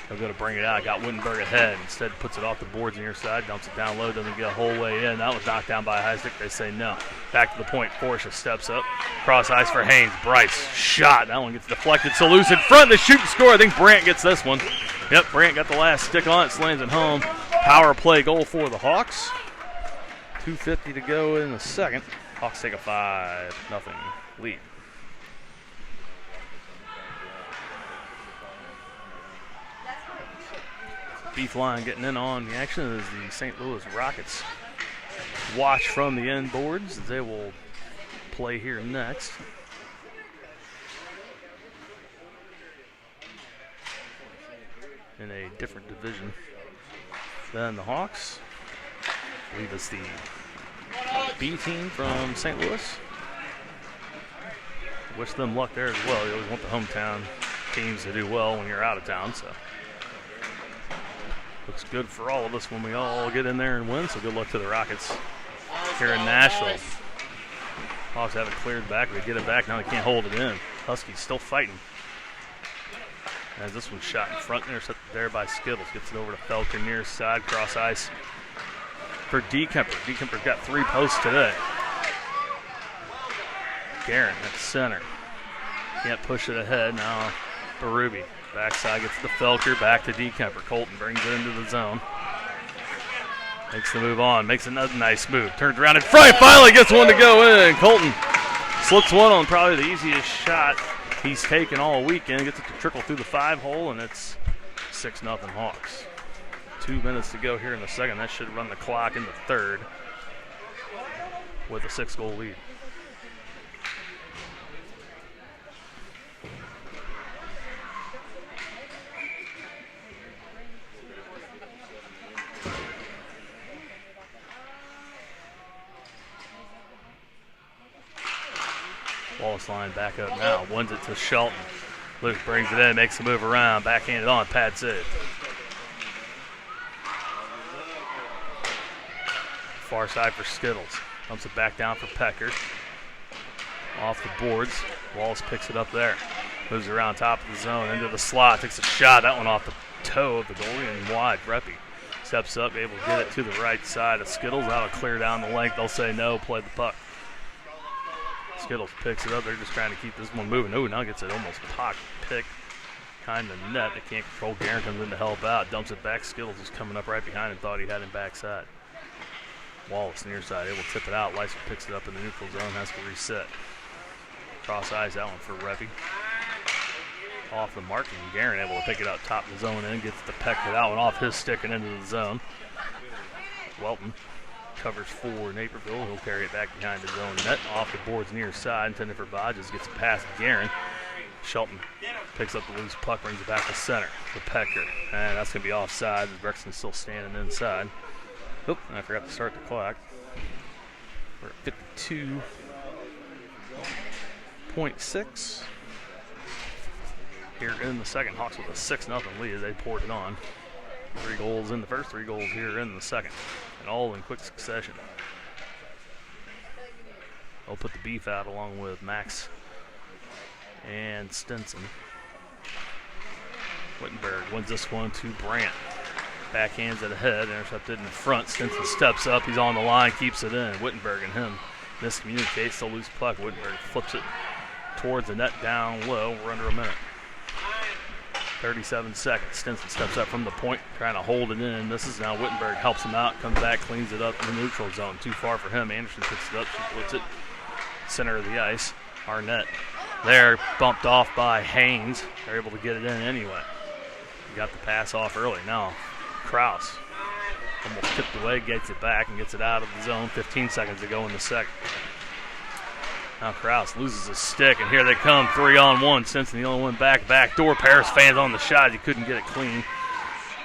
He'll go to bring it out. Got Wittenberg ahead. Instead puts it off the boards near side, dumps it down low, doesn't get a whole way in. That was knocked down by Heisnick. They say no. Back to the point. Forsha steps up. Cross ice for Haynes. Bryce. Shot. That one gets deflected. So loose in front. The shoot and score. I think Brant gets this one. Yep, Brant got the last stick on it. Slams it home. Power play goal for the Hawks. 2:50 to go in the second. Hawks take a 5-0 lead. Beef line getting in on the action as the St. Louis Rockets watch from the end boards. They will play here next. In a different division than the Hawks. I believe it's the B team from St. Louis. Wish them luck there as well. You always want the hometown teams to do well when you're out of town, so looks good for all of us when we all get in there and win, so good luck to the Rockets here in Nashville. Hawks have it cleared back. They get it back. Now they can't hold it in. Huskies still fighting. As this one's shot in front, intercepted there by Skittles. Gets it over to Felker near side, cross ice for Dekemper. Dekemper's got 3 posts today. Garen at center. Can't push it ahead. Now Berube. Backside gets the Felker, back to Dekemper. Colton brings it into the zone. Makes the move on, makes another nice move. Turns around in front, finally gets one to go in. Colton slips one on probably the easiest shot he's taken all weekend. Gets it to trickle through the 5-hole, and it's 6-0 Hawks. 2 minutes to go here in the second. That should run the clock in the third with a 6-goal lead. Wallace line back up now. Wins it to Shelton. Luke brings it in, makes the move around, backhanded on, pad save. Far side for Skittles. Dumps it back down for Pecker. Off the boards. Wallace picks it up there. Moves around top of the zone, into the slot, takes a shot. That one off the toe of the goalie and wide. Reppy steps up, able to get it to the right side of Skittles. That'll clear down the length. They'll say no, play the puck. Skittles picks it up. They're just trying to keep this one moving. Oh, now gets it almost pocket pick. Kind of net. They can't control. Garen comes in to help out. Dumps it back. Skittles is coming up right behind and thought he had him backside. Wallace near side able to tip it out. Lysa picks it up in the neutral zone. Has to reset. Cross eyes that one for Reppy. Off the mark, and Garen able to pick it up top of the zone and gets the Pecker that one off his stick and into the zone. Welton covers for Naperville. He'll carry it back behind his own net. Off the boards near side. Intended for Bodges. Gets it past Garen. Shelton picks up the loose puck. Brings it back to center for Pecker. And that's going to be offside. Brexton's still standing inside. Oop, I forgot to start the clock. We're at 52.6. Here in the second. Hawks with a 6-0 lead as they poured it on. 3 goals in the first, 3 goals here in the second. And all in quick succession. They'll put the beef out along with Max and Stinson. Wittenberg wins this one to Brant. Backhands it ahead, intercepted in the front. Stinson steps up, he's on the line, keeps it in. Wittenberg and him miscommunicates, the loose puck. Wittenberg flips it towards the net down low. We're under a minute. 37 seconds. Stinson steps up from the point, trying to hold it in. This is now Wittenberg helps him out, comes back, cleans it up in the neutral zone. Too far for him. Anderson picks it up. She puts it center of the ice. Arnett there, bumped off by Haynes. They're able to get it in anyway. He got the pass off early. Now Kraus almost tipped away, gets it back, and gets it out of the zone. 15 seconds to go in the second. Now Kraus loses his stick, and here they come, 3-on-1. Stinson, the only one back door. Paris fans on the shot. He couldn't get it clean.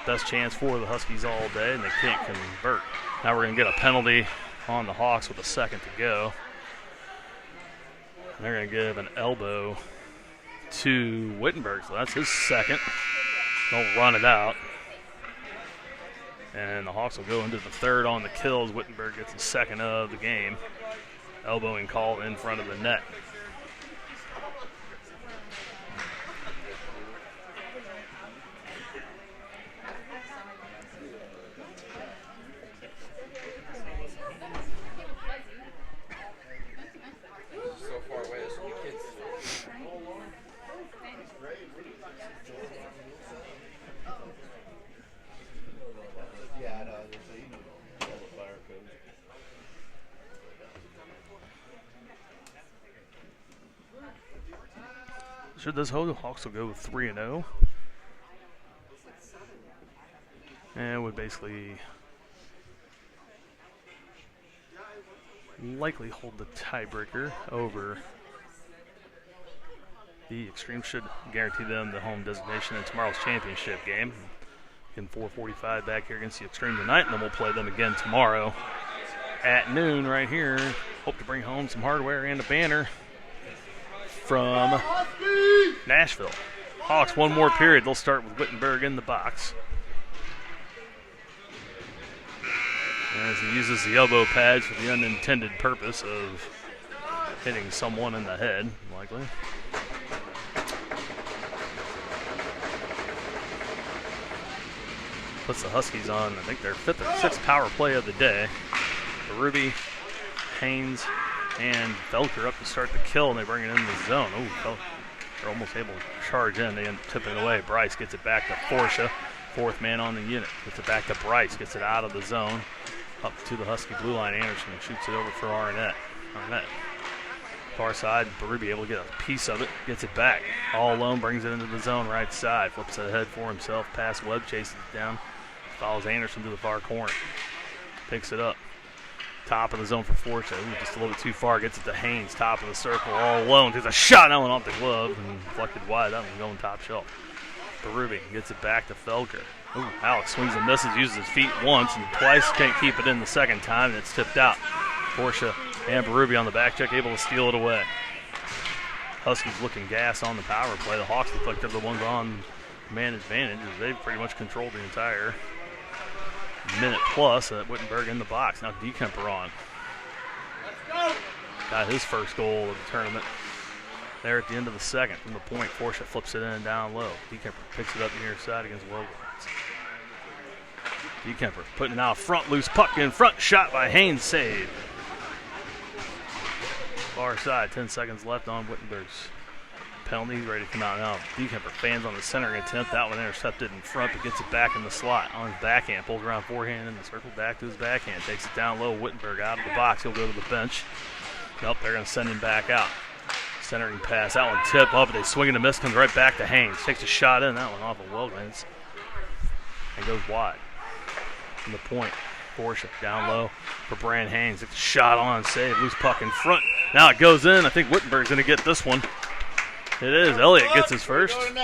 Best chance for the Huskies all day, and they can't convert. Now we're going to get a penalty on the Hawks with a second to go. And they're going to give an elbow to Wittenberg, so that's his second. They'll run it out. And the Hawks will go into the third on the kills. Wittenberg gets his second of the game. Elbowing call in front of the net. So far away, so the kids. Yeah, I know. So you know all the fire codes. Should this hold, the Hawks will go with 3-0. And would basically likely hold the tiebreaker over the Extreme. Should guarantee them the home designation in tomorrow's championship game. In 4:45 back here against the Extreme tonight, and then we'll play them again tomorrow at noon right here. Hope to bring home some hardware and a banner from Nashville. Hawks, one more period. They'll start with Wittenberg in the box. As he uses the elbow pads for the unintended purpose of hitting someone in the head, likely. Puts the Huskies on, I think, their fifth or sixth power play of the day. Ruby, Haynes, and Felker up to start the kill, and they bring it in the zone. Oh, they're almost able to charge in. They end up tipping it away. Bryce gets it back to Forsha, fourth man on the unit. Gets it back to Bryce, gets it out of the zone. Up to the Husky blue line. Anderson shoots it over for Arnett. Far side, Berube able to get a piece of it. Gets it back. All alone, brings it into the zone right side. Flips it ahead for himself. Pass Webb, chases it down. Follows Anderson to the far corner. Picks it up. Top of the zone for Forsha. Just a little bit too far. Gets it to Haynes. Top of the circle. All alone. Takes a shot. That one off the glove and deflected wide. That one going top shelf. Berube gets it back to Felker. Ooh, Alex swings and misses, uses his feet once and twice, can't keep it in the second time, and it's tipped out. Forsha and Berube on the back check, able to steal it away. Huskies looking gas on the power play. The Hawks look like they're the ones on man advantage, as they've pretty much controlled the entire minute plus at Wittenberg in the box. Now DeKemper on. Got his first goal of the tournament. There at the end of the second from the point, Forsha flips it in and down low. DeKemper picks it up near side against Williams. DeKemper putting it out front, loose puck in front, shot by Haynes, save. Far side, 10 seconds left on Wittenberg's penalty. He's ready to come out now. DeKemper fans on the centering attempt. That one intercepted in front, but gets it back in the slot on his backhand. Pulls around forehand in the circle, back to his backhand. Takes it down low. Wittenberg out of the box. He'll go to the bench. Nope, they're going to send him back out. Centering pass. That one tip up. They swing and a miss. Comes right back to Haynes. Takes a shot in. That one off of Wellgren's. And goes wide. From the point. Forsha down low for Brand Haynes. Takes a shot on. Save. Loose puck in front. Now it goes in. I think Wittenberg's going to get this one. It is. Elliott gets his first. And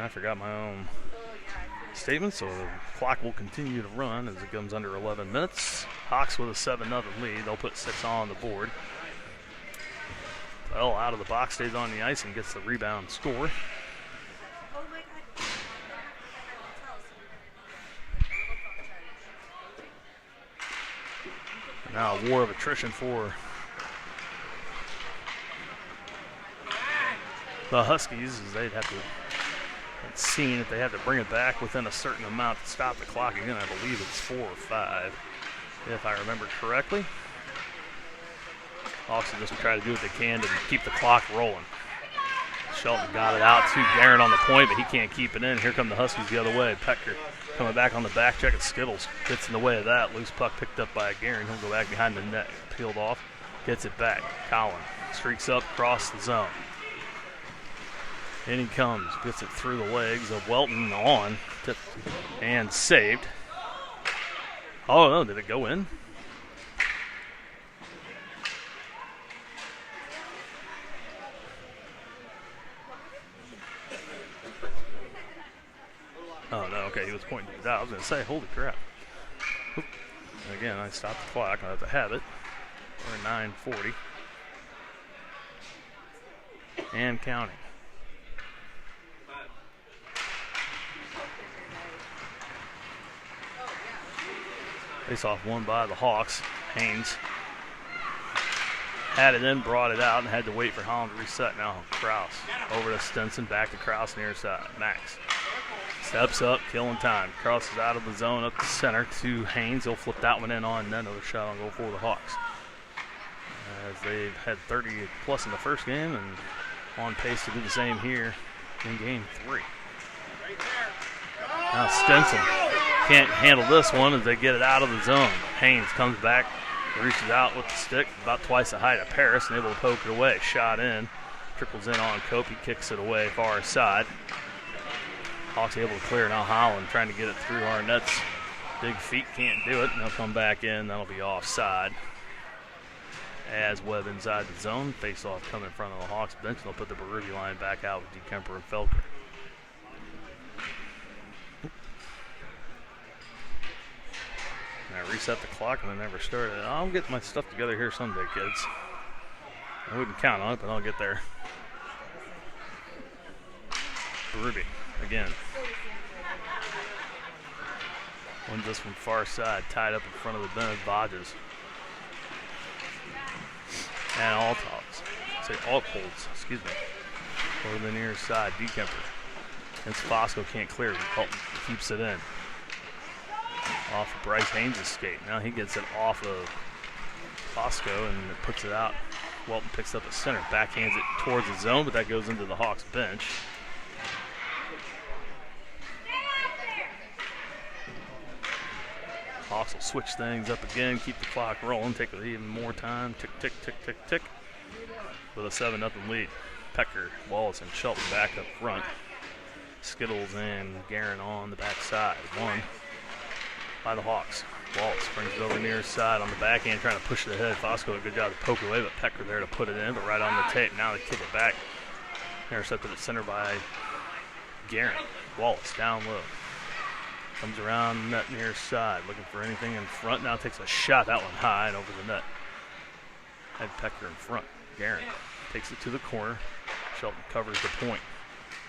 I forgot my own statement, so the clock will continue to run as it comes under 11 minutes. Hawks with a 7-0 lead. They'll put 6 on the board. Bell out of the box, stays on the ice and gets the rebound score. Now a war of attrition for the Huskies, as they'd have to seen if they had to bring it back within a certain amount to stop the clock again. I believe it's 4 or 5, if I remember correctly. Hawks will just try to do what they can to keep the clock rolling. Shelton got it out to Garrett on the point, but he can't keep it in. Here come the Huskies the other way. Pecker coming back on the back check at Skittles. Gets in the way of that. Loose puck picked up by Garrett. He'll go back behind the net. Peeled off. Gets it back. Collin streaks up across the zone. In he comes. Gets it through the legs of Welton on. Tipped and saved. Oh, no. Did it go in? Oh, no, okay, he was pointing it out. I was going to say, holy crap. Oop. Again, I stopped the clock. I have to have it. We're at 9:40. And counting. Face-off won by the Hawks. Haynes had it in, brought it out, and had to wait for Holland to reset. Now Kraus over to Stinson, back to Kraus near side. Max steps up, killing time. Kraus is out of the zone up the center to Haynes. He'll flip that one in on net. Another shot on goal for the Hawks. As they've had 30 plus in the first game and on pace to do the same here in game 3. Now Stinson can't handle this one as they get it out of the zone. Haynes comes back, reaches out with the stick, about twice the height of Paris, and able to poke it away. Shot in, trickles in on Cope. He kicks it away far side. Hawks able to clear. Now Holland trying to get it through our nets. Big feet can't do it, and they'll come back in. That'll be offside. As Webb inside the zone, face-off coming in front of the Hawks bench. They'll put the Berube line back out with DeKemper and Felker. I reset the clock and I never started. I'll get my stuff together here someday, kids. I wouldn't count on it, but I'll get there. Berube again. Wins this from far side, tied up in front of the bench. Bodges. And Altholds, excuse me. Over the near side, DeKemper. And Fosco can't clear. Colton keeps it in. Off of Bryce Haynes' skate. Now he gets it off of Fosco and puts it out. Welton picks up a center, backhands it towards the zone, but that goes into the Hawks bench. Hawks will switch things up again, keep the clock rolling, take it even more time. Tick, tick, tick, tick, tick. With a 7-0 lead. Pecker, Wallace, and Shelton back up front. Skittles and Guerin on the backside. One by the Hawks. Wallace brings it over near side on the backhand, trying to push it ahead. Fosco, a good job to poke away, but Pecker there to put it in, but right on the tape. Now they kick it back. Intercepted at center by Guerin. Wallace down low. Comes around net near side, looking for anything in front. Now takes a shot, that one high and over the net. Had Pecker in front. Guerin takes it to the corner. Shelton covers the point.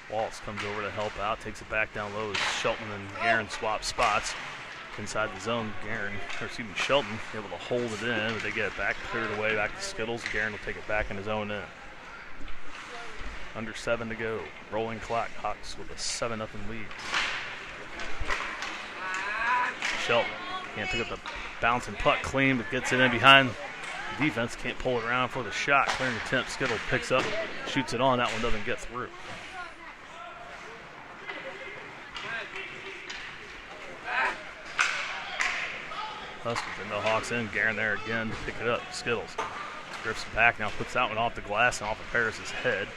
Wallace comes over to help out, takes it back down low as Shelton and Guerin swap spots. Inside the zone, Shelton able to hold it in, but they get it back, clear it away, back to Skittles. Guerin will take it back in his own end. Under 7 to go. Rolling clock. Hawks with a 7-0 lead. Shelton can't pick up the bouncing puck clean, but gets it in behind the defense. Can't pull it around for the shot. Clearing attempt. Skittle picks up, shoots it on. That one doesn't get through. Huskies and the Hawks in. Guerin there again to pick it up. Skittles drifts back. Now puts that one off the glass and off of Paris' head.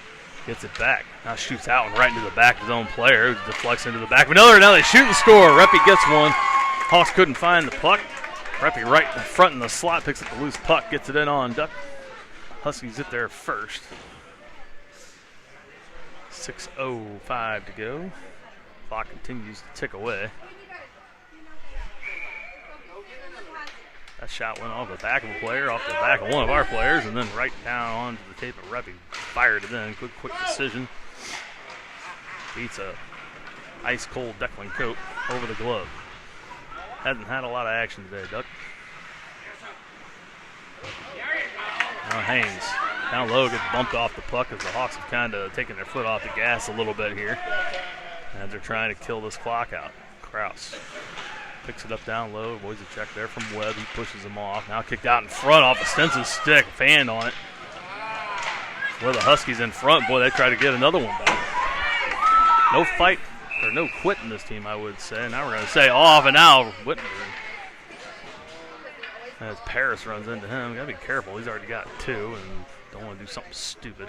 Gets it back. Now shoots out and right into the back of his own player. Deflects into the back of another. Now they shoot and score. Reppy gets one. Hawks couldn't find the puck. Reppy right in front in the slot. Picks up the loose puck. Gets it in on Duck. Huskies it there first. 6:05 to go. Clock continues to tick away. That shot went off the back of a player, off the back of one of our players, and then right down onto the tape of Reppy. Fired it in. Quick decision. Beats a ice-cold Declan Cope over the glove. Hasn't had a lot of action today, Duck. Now Haynes down low, gets bumped off the puck as the Hawks have kind of taken their foot off the gas a little bit here. As they're trying to kill this clock out. Kraus picks it up down low. Avoids a check there from Webb. He pushes him off. Now kicked out in front off of Stinson's stick. Fanned on it. Well, the Huskies in front. Boy, they try to get another one back. No fight or no quitting this team, I would say. Now we're going to say off, and now Wittenberg. As Paris runs into him, you got to be careful. He's already got 2 and don't want to do something stupid.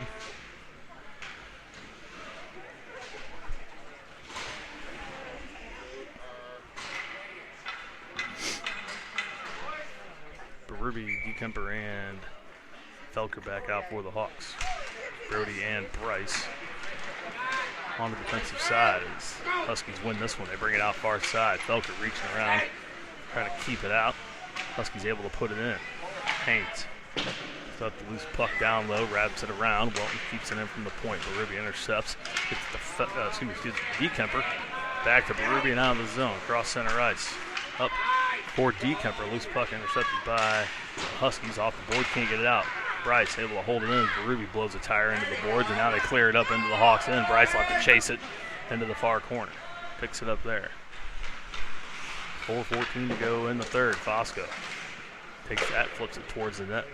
Berube, DeKemper, and Felker back out for the Hawks. Brody and Bryce on the defensive side as Huskies win this one. They bring it out far side. Felker reaching around, trying to keep it out. Huskies able to put it in. Haynes up the loose puck down low, wraps it around. Welton keeps it in from the point. Berube intercepts. Gets the DeKemper. Back to Berube and out of the zone. Cross center ice. Up for DeKemper. Loose puck intercepted by Huskies off the board. Can't get it out. Bryce able to hold it in. Berube blows a tire into the boards, and now they clear it up into the Hawks' end. Bryce will have to chase it into the far corner. Picks it up there. 4:14 to go in the third. Fosco takes that, flips it towards the net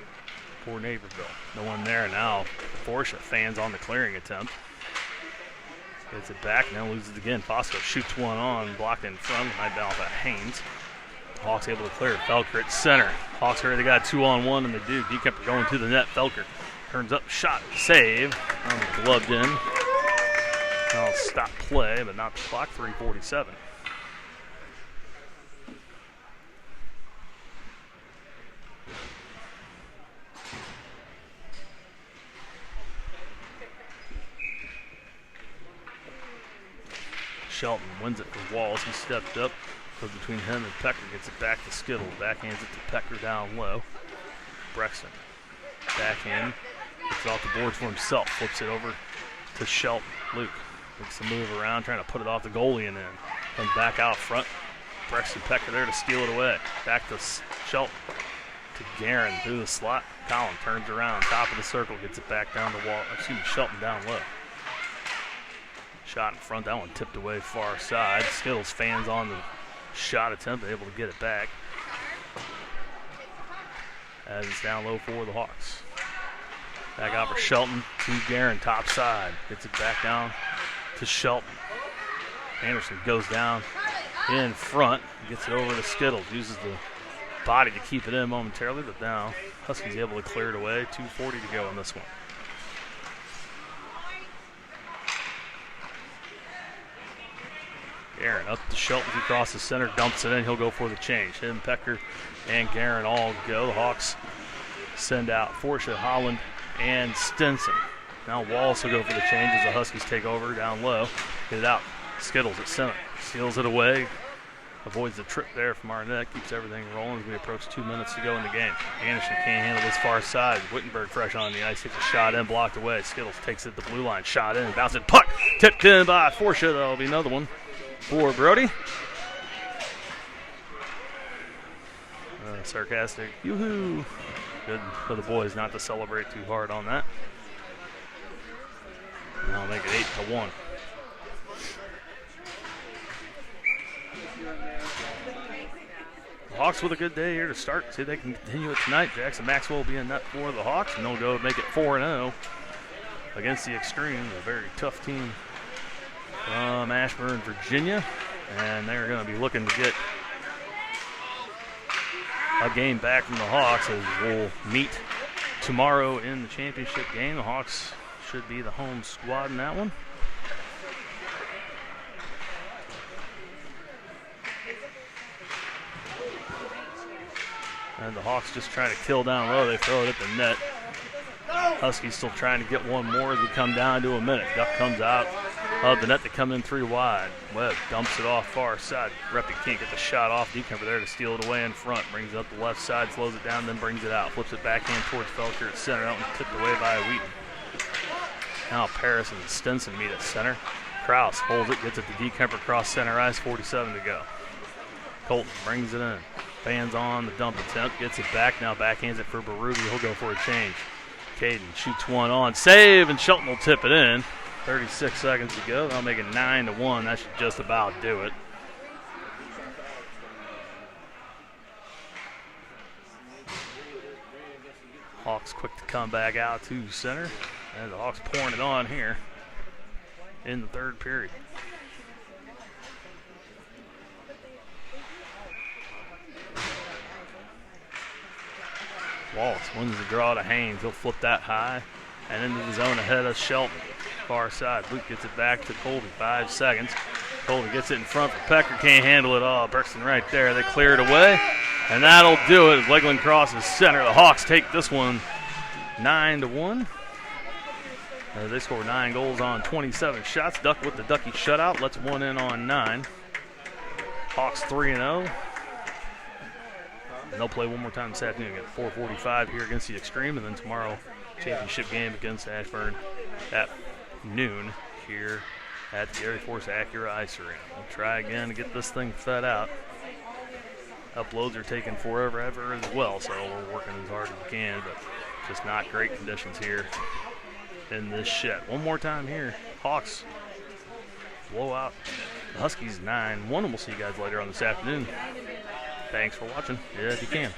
for Naperville. No one there now. Forsha fans on the clearing attempt. Gets it back, now loses it again. Fosco shoots one on, blocked in front, behind down by Haynes. Hawks able to clear it. Felker at center. Hawks already got 2-on-1, and they do. DeKemper going to the net. Felker turns up, shot, save. Gloved in. I'll stop play, but not the clock. 3:47. Shelton wins it for Walls. He stepped up. Goes between him and Pecker. Gets it back to Skittle. Backhands it to Pecker down low. Brexton. Backhand. Gets it off the boards for himself. Flips it over to Shelton. Luke makes the move around, trying to put it off the goalie and then comes back out front. Brexton Pecker there to steal it away. Back to Shelton. To Guerin through the slot. Collin turns around. Top of the circle. Gets it back down to Wall. Shelton down low. Shot in front. That one tipped away far side. Skittles fans on the shot attempt, able to get it back. As it's down low for the Hawks. Back out for Shelton to Guerin, top side. Gets it back down to Shelton. Anderson goes down in front. Gets it over to Skittles. Uses the body to keep it in momentarily, but now Huskies able to clear it away. 2:40 to go in this one. Guerin up to Shelton across the center, dumps it in. He'll go for the change. Him, Pecker, and Guerin all go. The Hawks send out Forsha, Holland, and Stinson. Now Wallace will go for the change as the Huskies take over down low. Get it out. Skittles at center. Steals it away. Avoids the trip there from Arnett. Keeps everything rolling as we approach 2 minutes to go in the game. Anderson can't handle this far side. Wittenberg fresh on the ice. Takes a shot in, blocked away. Skittles takes it to the blue line. Shot in, bounces puck. Tipped in by Forsha. That'll be another one for Brody. Sarcastic yoo-hoo. Good for the boys not to celebrate too hard on that. And I'll make it 8-1. The Hawks with a good day here to start. See if they can continue it tonight. Jackson Maxwell will be in net for the Hawks, and they'll go make it 4-0 against the Extreme, a very tough team from Ashburn, Virginia, and they're going to be looking to get a game back from the Hawks as we'll meet tomorrow in the championship game. The Hawks should be the home squad in that one. And the Hawks just trying to kill down low. They throw it at the net. Huskies still trying to get one more as we come down to a minute. Duck comes out of the net to come in 3 wide. Webb dumps it off far side. Reppy can't get the shot off. DeKemper there to steal it away in front. Brings it up the left side, slows it down, then brings it out. Flips it backhand towards Felker at center. That one tipped away by Wheaton. Now Paris and Stinson meet at center. Krause holds it, gets it to DeKemper across center ice. 47 to go. Colton brings it in. Fans on the dump attempt. Gets it back. Now backhands it for Berube. He'll go for a change. Caden shoots one on. Save, and Shelton will tip it in. 36 seconds to go. That'll make it 9-1. That should just about do it. Hawks quick to come back out to center. And the Hawks pouring it on here in the third period. Wallace wins the draw to Haynes. He'll flip that high and into the zone ahead of Shelton. Far side. Luke gets it back to Colby. 5 seconds. Colby gets it in front for Pecker. Can't handle it all. Berkson right there. They clear it away. And that'll do it as Lakeland crosses center. The Hawks take this one 9-1. They score 9 goals on 27 shots. Duck with the Ducky shutout. Lets one in on 9. Hawks 3-0. And they'll play one more time this afternoon at 4:45 here against the Extreme. And then tomorrow, championship game against Ashburn at noon here at the Air Force Acura Ice Arena. We'll try again to get this thing fed out. Uploads are taking forever as well, so we're working as hard as we can, but just not great conditions here in this shed. One more time here. Hawks blow out the Huskies 9-1, and we'll see you guys later on this afternoon. Thanks for watching. Yeah, if you can.